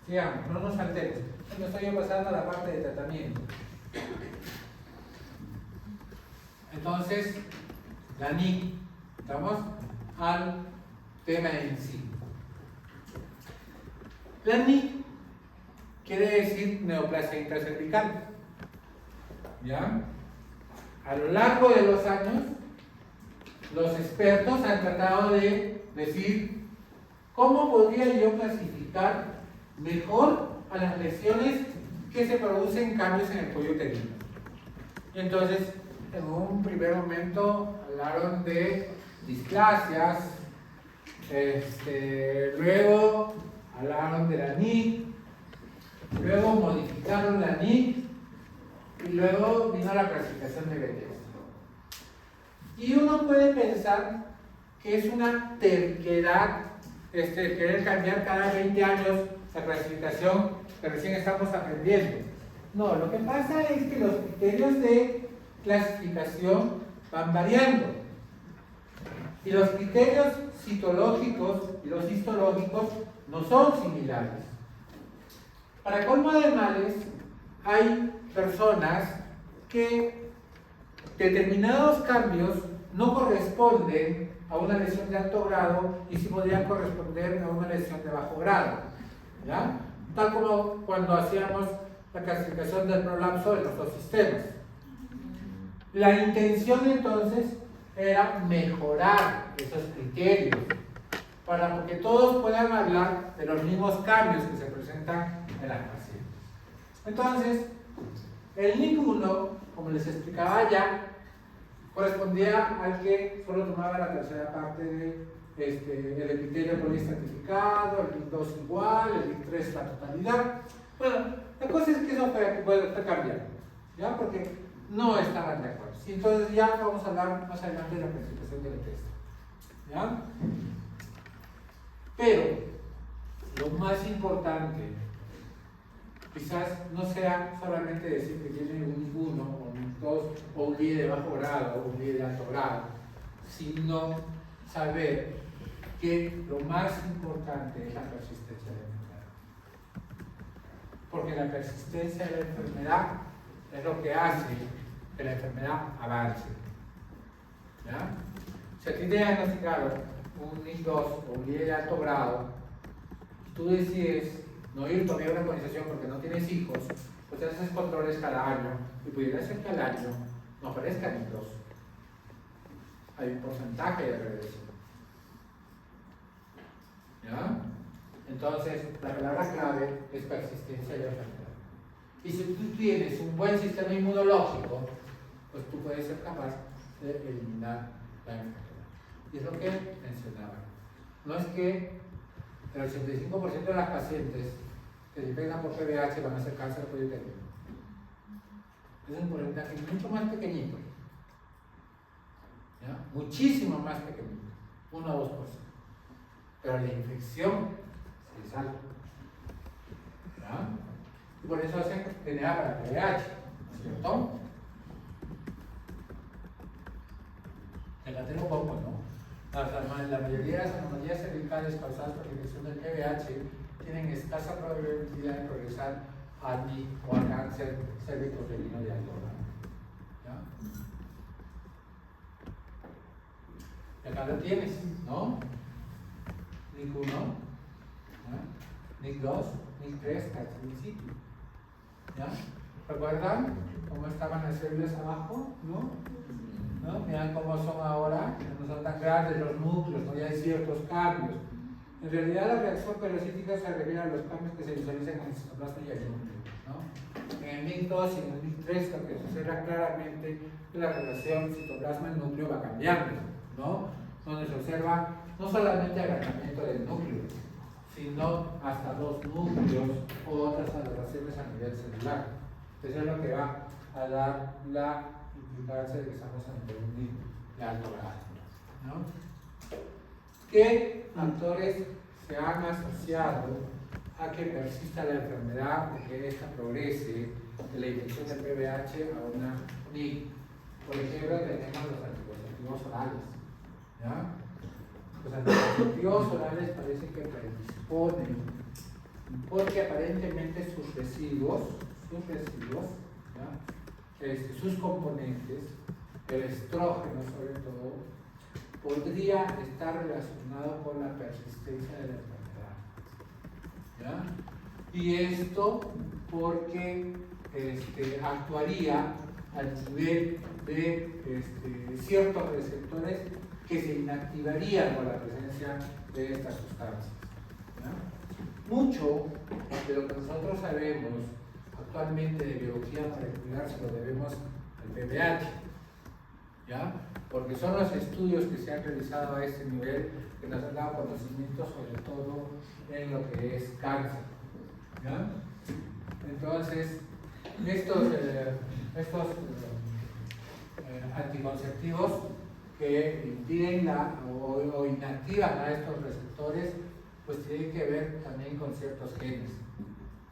Sigamos, no nos saltemos. Me estoy pasando a la parte de tratamiento. Entonces, la NIC. Vamos al tema en sí. La NIC quiere decir neoplasia intracervical. ¿Ya? A lo largo de los años, los expertos han tratado de decir cómo podría yo clasificar mejor a las lesiones que se producen cambios en el cuello uterino. Y entonces, en un primer momento hablaron de displasias, luego hablaron de la NIC, luego modificaron la NIC y luego vino la clasificación de BTS. Y uno puede pensar que es una terquedad querer cambiar cada 20 años la clasificación que recién estamos aprendiendo. No, lo que pasa es que los criterios de clasificación van variando. Y los criterios citológicos y los histológicos no son similares. Para colmo de males, hay personas que determinados cambios no corresponden a una lesión de alto grado y sí podrían corresponder a una lesión de bajo grado. ¿Ya? Tal como cuando hacíamos la clasificación del prolapso de los dos sistemas. La intención entonces era mejorar esos criterios para que todos puedan hablar de los mismos cambios que se presentan en las pacientes. Entonces, el NIC1, como les explicaba ya, correspondía al que solo tomaba la tercera parte del epitelio poliestratificado, el NIC2 igual, el NIC3 la totalidad. Bueno, la cosa es que eso fue cambiando, ¿ya? Porque no estaban de acuerdo. Y entonces ya vamos a hablar más adelante de la presentación del texto, ¿ya? Pero lo más importante quizás no sea solamente decir que tiene un NIC1 o un NIC2 o un Lie de bajo grado o un Lie de alto grado, sino saber que lo más importante es la persistencia de la enfermedad. Porque la persistencia de la enfermedad es lo que hace que la enfermedad avance. ¿Ya? Si a ti te diagnosticaron un NIC2 o un Lie de alto grado, tú decides no ir todavía a una conización porque no tienes hijos, pues haces controles cada año y pudiera ser que al año no aparezcan NIC2. Hay un porcentaje de regresión. ¿Ya? Entonces, la palabra clave es persistencia de la enfermedad. Y si tú tienes un buen sistema inmunológico, pues tú puedes ser capaz de eliminar la enfermedad. Y es lo que mencionaba. No es que el 85% de las pacientes que se infectan por VIH van a hacer cáncer de cuello uterino. Es un porcentaje mucho más pequeñito. ¿Ya? Muchísimo más pequeñito. 1 o 2%. Pero la infección sí es alta. ¿Ya? Y por eso hacen DNA para VIH, ¿no es cierto? El poco, ¿no? La mayoría de las anomalías cervicales causadas por la infección del VIH tienen escasa probabilidad de progresar a NIC o a cáncer cérvico-uterino de alto grado. ¿Ya? Y acá lo tienes, ¿no? NIC1, NIC2, NIC3, cáncer in situ. ¿Ya? ¿Recuerdan cómo estaban las células abajo? ¿No? ¿no? Vean cómo son ahora, no son tan grandes los núcleos, ¿no? Ya hay ciertos cambios. En realidad la reacción perocítica se refiere a los cambios que se visualizan en el citoplasma y el núcleo, ¿no? En el MIG2 y en el MIG3 lo que se observa claramente es que la relación citoplasma-núcleo va cambiando, ¿no? Donde se observa no solamente agrandamiento del núcleo, sino hasta dos núcleos o otras alteraciones a nivel celular. Eso es lo que va a dar la implicancia de que estamos ante un MIG de alto grado, ¿no? ¿Qué factores se han asociado a que persista la enfermedad o que ésta progrese de la infección del VIH a una NIC? Por ejemplo, tenemos los anticonceptivos orales, ¿ya? Los anticonceptivos orales parece que predisponen porque aparentemente sus residuos, ¿ya? Sus componentes, el estrógeno sobre todo, podría estar relacionado con la persistencia de la enfermedad, ¿ya? Y esto porque actuaría al nivel de ciertos receptores que se inactivarían con la presencia de estas sustancias, ¿ya? Mucho de lo que nosotros sabemos actualmente de biología molecular se lo debemos al VIH, ¿ya? Porque son los estudios que se han realizado a este nivel que nos han dado conocimiento sobre todo en lo que es cáncer, ¿ya? Entonces, estos anticonceptivos que impiden o inactivan a estos receptores, pues tienen que ver también con ciertos genes,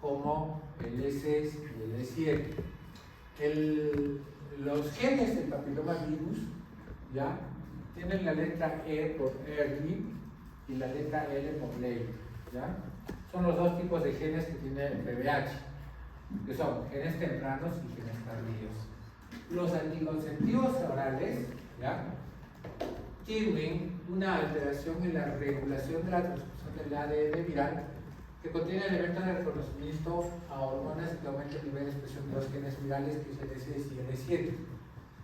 como el E6 y el E7. Los genes del papilomavirus, ¿ya? Tienen la letra E por early y la letra L por late, ¿ya? Son los dos tipos de genes que tiene el VIH, que son genes tempranos y genes tardíos. Los anticonceptivos orales, ¿ya? Tienen una alteración en la regulación de la transcripción del ADN viral que contiene elementos de reconocimiento a hormonas que aumentan el nivel de expresión de los genes virales, que es el E6 y el E7.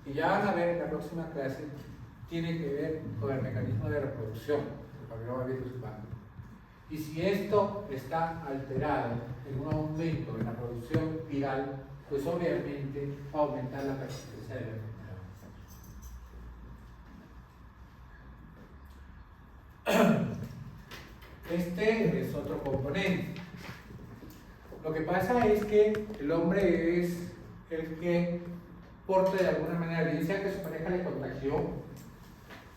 Y ya van a ver en la próxima clase, tiene que ver con el mecanismo de reproducción del papillomavirus humano. Y si esto está alterado en un aumento en la producción viral, pues obviamente va a aumentar la persistencia de la enfermedad. Este es otro componente. Lo que pasa es que el hombre es el que porta de alguna manera, bien sea que su pareja le contagió,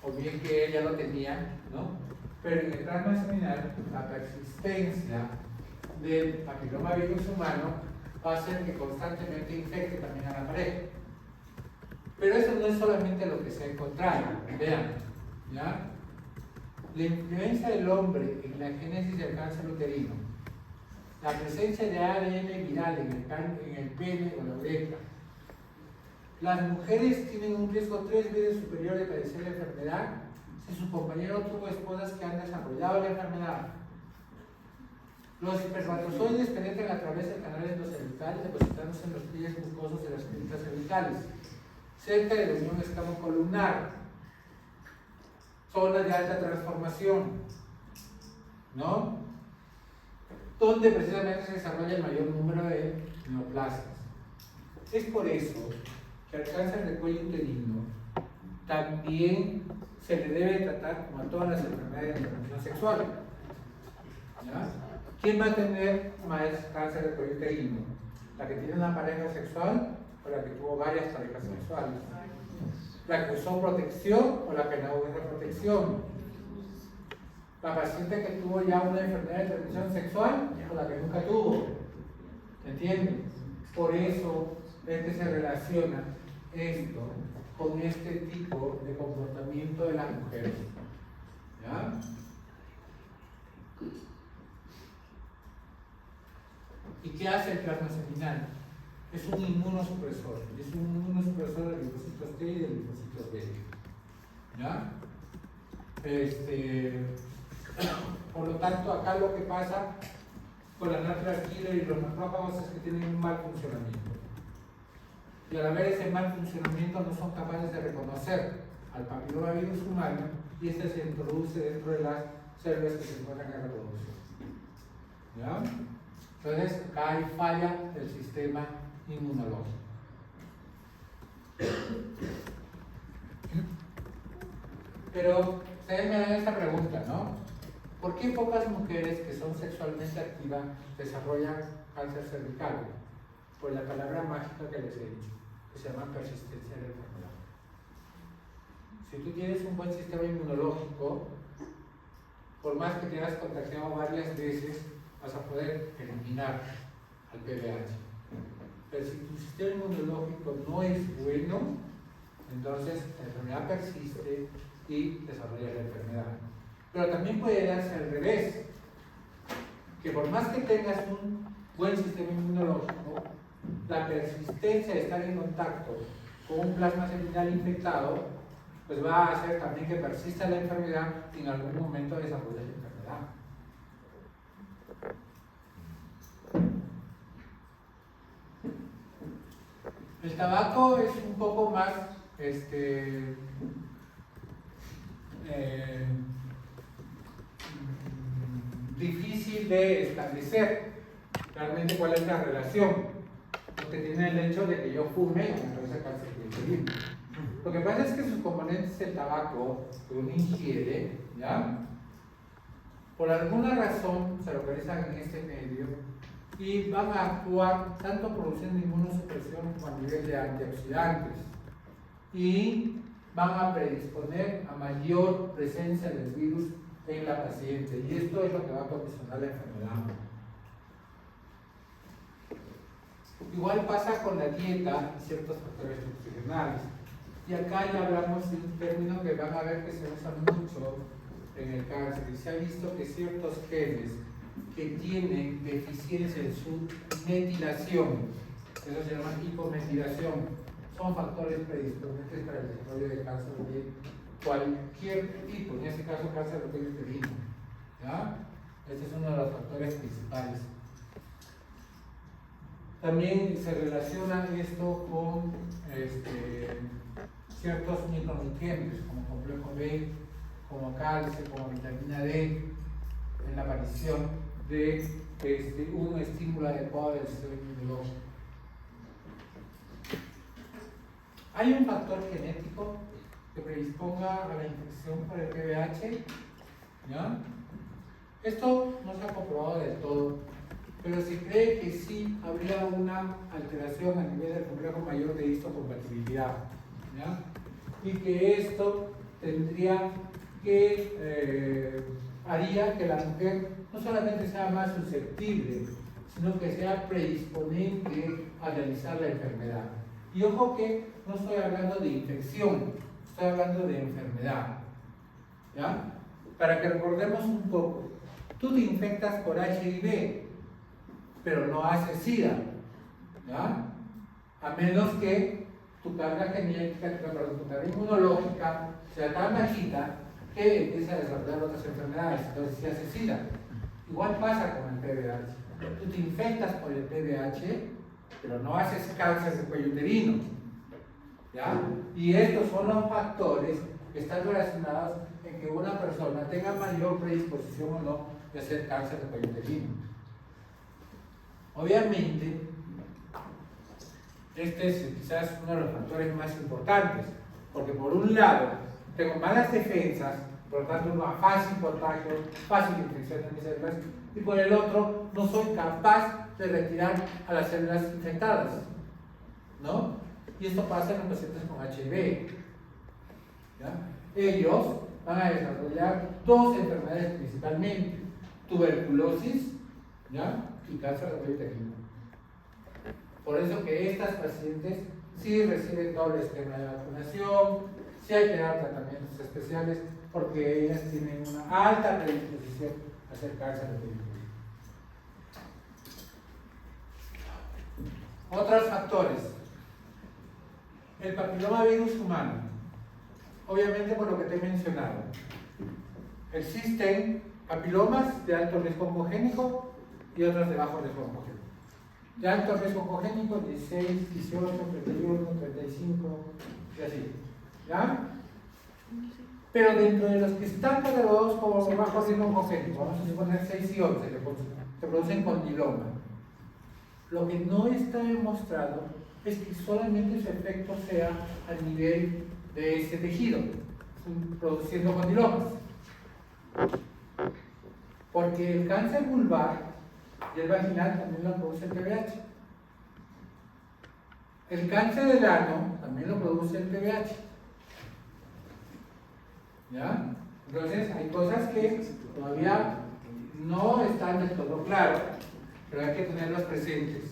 o bien que ella lo tenía, ¿no? Pero en el plasma seminal, la persistencia del papilomavirus humano va a hacer que constantemente infecte también a la pareja. Pero eso no es solamente lo que se ha encontrado. Vean, ¿ya? La influencia del hombre en la génesis del cáncer uterino, la presencia de ADN viral en el pene o la uretra. Las mujeres tienen un riesgo 3 veces superior de padecer la enfermedad si su compañero tuvo esposas que han desarrollado la enfermedad. Los espermatozoides penetran a través del canal endocervical, depositándose en los pliegues mucosos de las fibras cervicales, cerca de la unión escamocolumnar, zona de alta transformación, ¿no? Donde precisamente se desarrolla el mayor número de neoplasias. Es por eso que al cáncer de cuello uterino también se le debe tratar como a todas las enfermedades de transmisión sexual, ¿ya? ¿Quién va a tener más cáncer de cuello uterino? ¿La que tiene una pareja sexual o la que tuvo varias parejas sexuales? ¿La que usó protección o la que no usó protección? ¿La paciente que tuvo ya una enfermedad de transmisión sexual o la que nunca tuvo? ¿Entienden? Por eso es que se relaciona esto con este tipo de comportamiento de las mujeres, ¿ya? ¿Y qué hace el plasma seminal? Es un inmunosupresor de linfocitos T y de linfocitos B, ¿ya? Por lo tanto, acá lo que pasa con la natural killer y los macrófagos es que tienen un mal funcionamiento. y al haber ese mal funcionamiento no son capaces de reconocer al papilomavirus humano y este se introduce dentro de las células que se encuentran en reproducción. ¿Ya? Entonces, acá hay falla del sistema inmunológico. Pero ustedes me dan esta pregunta, ¿no? ¿Por qué pocas mujeres que son sexualmente activas desarrollan cáncer cervical? Por la palabra mágica que les he dicho, que se llama persistencia de la enfermedad. Si tú tienes un buen sistema inmunológico, por más que te hayas contagiado varias veces, vas a poder eliminar al PBH. Pero si tu sistema inmunológico no es bueno, entonces la enfermedad persiste y desarrolla la enfermedad. Pero también puede darse al revés, que por más que tengas un buen sistema inmunológico, la persistencia de estar en contacto con un plasma seminal infectado, pues va a hacer también que persista la enfermedad y en algún momento desarrolle la enfermedad. El tabaco es un poco más difícil de establecer realmente cuál es la relación, porque tiene el hecho de que yo fume y me produce cáncer de pulmón. Lo que pasa es que sus componentes del tabaco que uno ingiere, ¿ya? Por alguna razón se localizan en este medio y van a actuar tanto produciendo inmunosupresión como a nivel de antioxidantes y van a predisponer a mayor presencia del virus en la paciente, y esto es lo que va a condicionar la enfermedad. Igual pasa con la dieta y ciertos factores nutricionales. Y acá ya hablamos de un término que van a ver que se usa mucho en el cáncer, y se ha visto que ciertos genes que tienen deficiencia en su metilación, eso se llama hipometilación, son factores predisponentes para el desarrollo de cáncer de cualquier tipo, en este caso cáncer de cuello uterino. ¿Ya? Este es uno de los factores principales. También se relaciona esto con ciertos micronutrientes como complejo B, como calcio, como vitamina D, en la aparición de un estímulo adecuado del sistema inmunológico. ¿Hay un factor genético que predisponga a la infección por el PBH? ¿Ya? Esto no se ha comprobado del todo, pero se cree que sí habría una alteración a nivel del complejo mayor de histocompatibilidad, ¿ya? Y que esto tendría que haría que la mujer no solamente sea más susceptible, sino que sea predisponente a realizar la enfermedad. Y ojo que no estoy hablando de infección, estoy hablando de enfermedad, ¿ya? Para que recordemos un poco, tú te infectas por HIV, pero no haces SIDA, ¿ya? A menos que tu carga genética, tu carga inmunológica sea tan bajita que empiece a desarrollar otras enfermedades, entonces sí haces SIDA. Igual pasa con el PBH. Tú te infectas por el PBH, pero no haces cáncer de cuello uterino, ¿ya? Y estos son los factores que están relacionados en que una persona tenga mayor predisposición o no de hacer cáncer de cuello uterino. Obviamente, este es quizás uno de los factores más importantes, porque por un lado tengo malas defensas, por lo tanto una fácil contagio, fácil infección de mis células, y por el otro no soy capaz de retirar a las células infectadas, ¿no? Y esto pasa en los pacientes con HIV, ¿ya? Ellos van a desarrollar dos enfermedades principalmente: tuberculosis, ¿ya? Y cáncer de cuello uterino. Por eso que estas pacientes sí reciben doble esquema de vacunación, sí hay que dar tratamientos especiales, porque ellas tienen una alta predisposición a hacer cáncer de cuello uterino. Otros factores. El papilomavirus humano. Obviamente por lo que te he mencionado. Existen papilomas de alto riesgo oncogénico y otros de bajo riesgo oncogénico. De alto riesgo congénito, 16, 18, 31, 35, y así. ¿Ya? Pero dentro de los que están catalogados como bajo riesgo congénito, vamos a suponer 6 y 11, se producen condiloma. Lo que no está demostrado es que solamente su efecto sea a nivel de ese tejido, produciendo condilomas. Porque el cáncer vulvar y el vaginal también lo produce el TBH. El cáncer del ano también lo produce el TBH. ¿Ya? Entonces hay cosas que todavía no están del todo claras, pero hay que tenerlas presentes.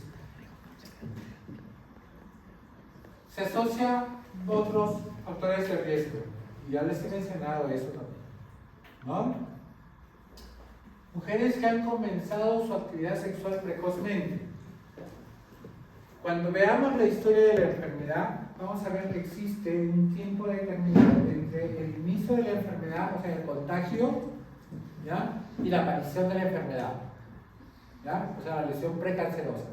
Se asocia otros factores de riesgo, y ya les he mencionado eso también, ¿no? Mujeres que han comenzado su actividad sexual precozmente. Cuando veamos la historia de la enfermedad, vamos a ver que existe un tiempo determinado entre el inicio de la enfermedad, o sea, el contagio, ¿ya? Y la aparición de la enfermedad, ¿ya? O sea, la lesión precancerosa.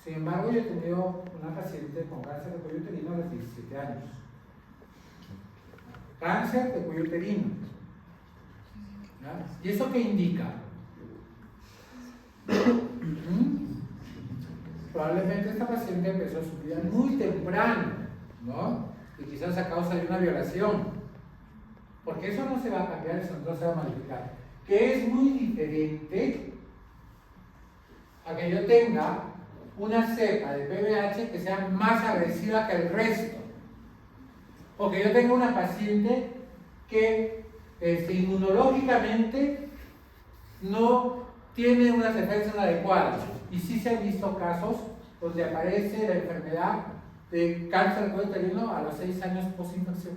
Sin embargo, yo he tenido una paciente con cáncer de cuello uterino a los 17 años. Cáncer de cuello uterino. ¿Ya? ¿Y eso qué indica? Probablemente esta paciente empezó su vida muy temprano, ¿no? Y quizás a causa de una violación. Porque eso no se va a cambiar, eso no se va a modificar. Que es muy diferente a que yo tenga una cepa de PBH que sea más agresiva que el resto. O que yo tenga una paciente que inmunológicamente no tiene unas defensas adecuadas. Y sí se han visto casos donde aparece la enfermedad de cáncer de cuello uterino a los 6 años post-infección.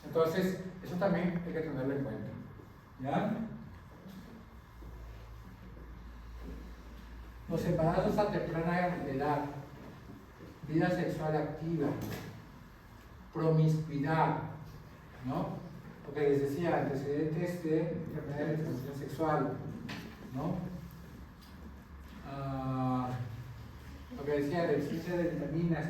Entonces, eso también hay que tenerlo en cuenta. ¿Ya? Los embarazos a temprana edad, vida sexual activa, promiscuidad, ¿no? Lo que les decía, antecedentes de enfermedad de transmisión sexual, ¿no? Lo que decía, la deficiencia de vitaminas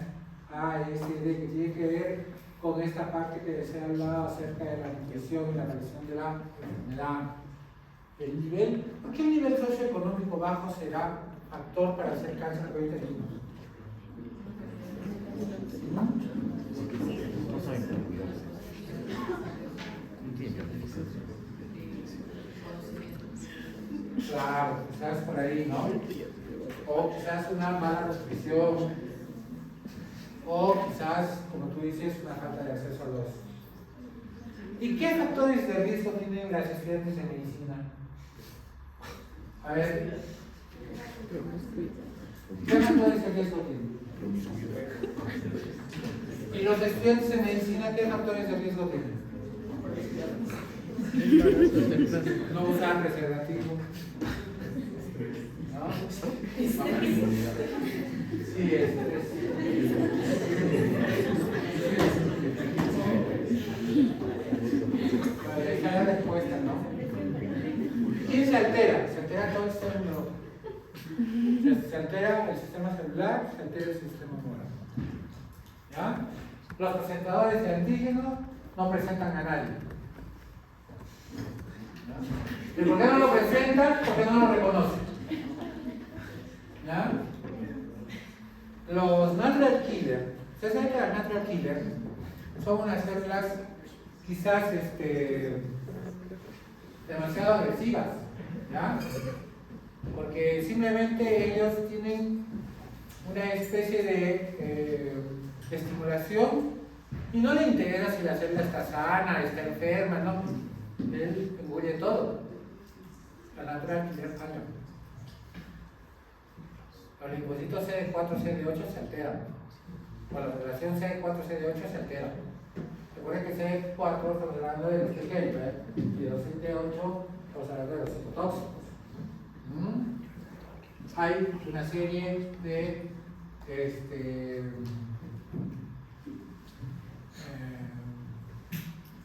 A, E, C, D, que tiene que ver con esta parte que les he hablado acerca de la nutrición y la aparición de la enfermedad. El nivel, ¿por qué el nivel socioeconómico bajo será factor para hacer cáncer de cuello uterino? Claro, quizás por ahí, ¿no? O quizás una mala nutrición, o quizás, como tú dices, una falta de acceso a los... ¿Y qué factores de riesgo tienen las estudiantes de medicina? A ver, ¿qué factores de riesgo tienen? ¿Y los estudiantes de medicina qué factores de riesgo tienen? No usar preservativo. ¿No? Sí, Vale, esa es la respuesta, ¿no? ¿Quién se altera? Se altera todo el sistema inmunológico. Se altera el sistema celular, se altera el sistema inmunológico. ¿Ya? Los presentadores de antígenos no presentan a nadie. ¿Y por qué no lo presentan? Porque no lo reconocen. ¿Ya? Los natural killers, ustedes saben que las natural killers son unas células quizás demasiado agresivas, ¿ya? Porque simplemente ellos tienen una especie de estimulación y no le interesa si la célula está sana, está enferma, no. Él engulle todo. La natural killer falla. Los linfocitos CD4, CD8 se alteran. Con la relación CD4, CD8 se altera. Recuerden que CD4 estamos hablando de los T-helper y los CD8 estamos hablando de los citotóxicos. Hay una serie de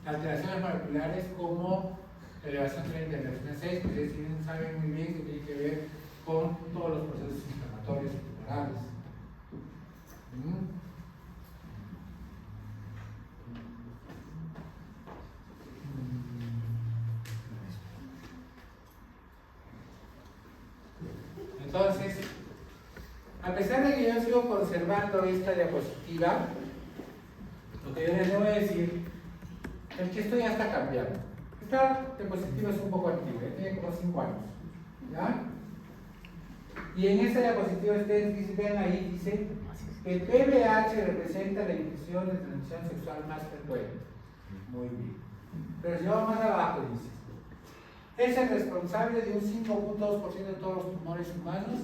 alteraciones moleculares como elevación de la interleucina 6, que ustedes saben muy bien que tiene que ver con todos los procesos inflamatorios tumorales. Entonces, a pesar de que yo sigo conservando esta diapositiva, lo que yo les debo decir es que esto ya está cambiando. Esta diapositiva es un poco antigua, tiene como 5 años. ¿Ya? Y en esta diapositiva ustedes ven ahí, dice que el PBH representa la infección de transmisión sexual más frecuente. Muy bien. Pero si vamos más abajo, dice, es el responsable de un 5.2% de todos los tumores humanos,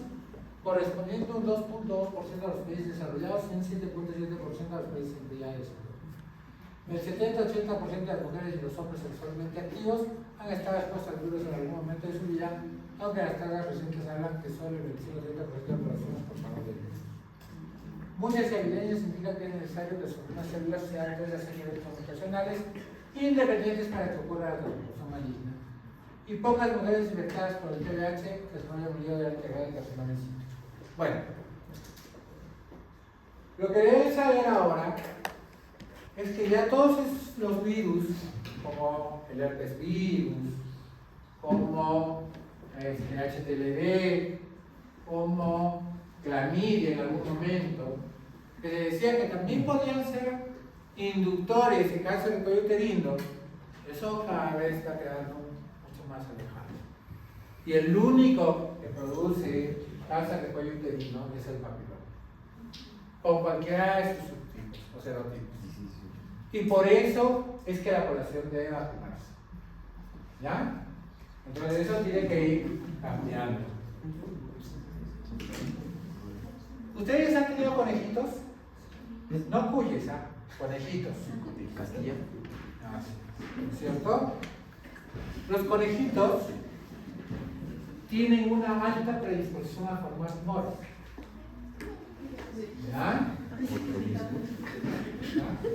correspondiendo a un 2.2% de los países desarrollados y un 7.7% de los países en vía de desarrollo. El 70-80% de las mujeres y los hombres sexualmente activos han estado expuestos al virus en algún momento de su vida, aunque las tablas recientes hablan que solo el 25-30% de poblaciones por favor del virus. Muchas evidencias indican que es necesario que sobre unas células se hagan tres señales computacionales independientes para que ocurra la transformación maligna. Y pocas mujeres infectadas por el TBH desarrollan un lío de alta grado de carcinoma en situ. Bueno, lo que deben saber ahora es que ya todos los virus, como el herpes virus, como HTLV, como clamidia en algún momento, que se decía que también podían ser inductores de cáncer de cuello uterino, eso cada vez está quedando mucho más alejado. Y el único que produce cáncer de cuello uterino es el papiloma, con cualquiera de sus subtipos o serotipos. Y por eso es que la población debe vacunarse. ¿Ya? Entonces eso tiene que ir cambiando. ¿Ustedes han tenido conejitos? No cuyes, ¿ah? Conejitos. Castilla. Ah, sí. ¿Cierto? Los conejitos tienen una alta predisposición a formar tumores. ¿Ya?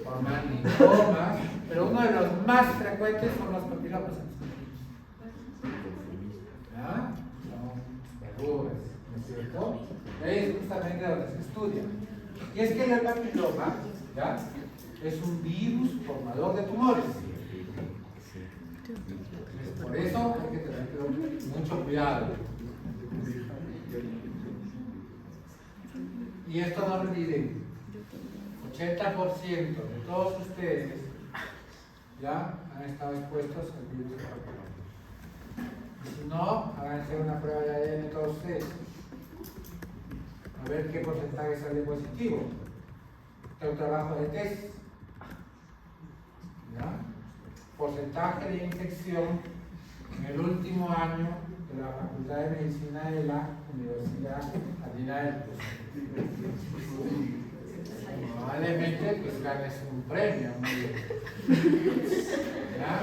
Forman linfomas, pero uno de los más frecuentes son los papilomas en los conejitos. ¿Ya? Son verrugas, ¿no es cierto? Ahí es justamente donde se estudia. Y es que el papiloma, ¿ya?, es un virus formador de tumores. Por eso hay que tener mucho cuidado. Y esto no olviden, 80% de todos ustedes ya han estado expuestos al virus del papiloma. Si no, háganse una prueba de ADN todos ustedes. A ver qué porcentaje sale positivo. Este es un trabajo de tesis. ¿Ya? Porcentaje de infección en el último año de la Facultad de Medicina de la Universidad Andina del Probablemente pues ganes un premio. ¿Ya?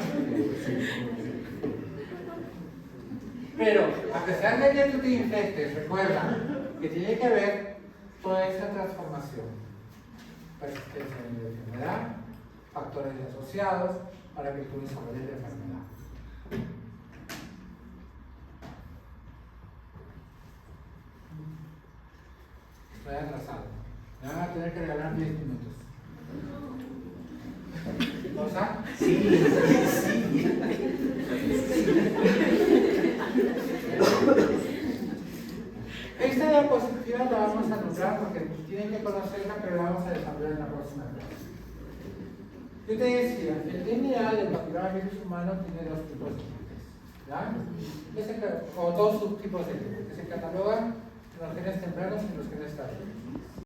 Pero a pesar de que tú te infectes, recuerda que tiene que ver toda esa transformación, persistencia de la enfermedad, factores asociados para que tú desarrolles la enfermedad. Estoy atrasado. Me van a tener que regalar 10 minutos. ¿Cosa? Sí. Esta diapositiva la vamos a anotar porque tienen que conocerla, pero la vamos a desarrollar en la próxima clase. Yo te decía, el DNA del papillomavirus humano tiene dos tipos de genes, ¿ya? O dos subtipos de genes, que se catalogan en los genes tempranos y en los genes tardíos.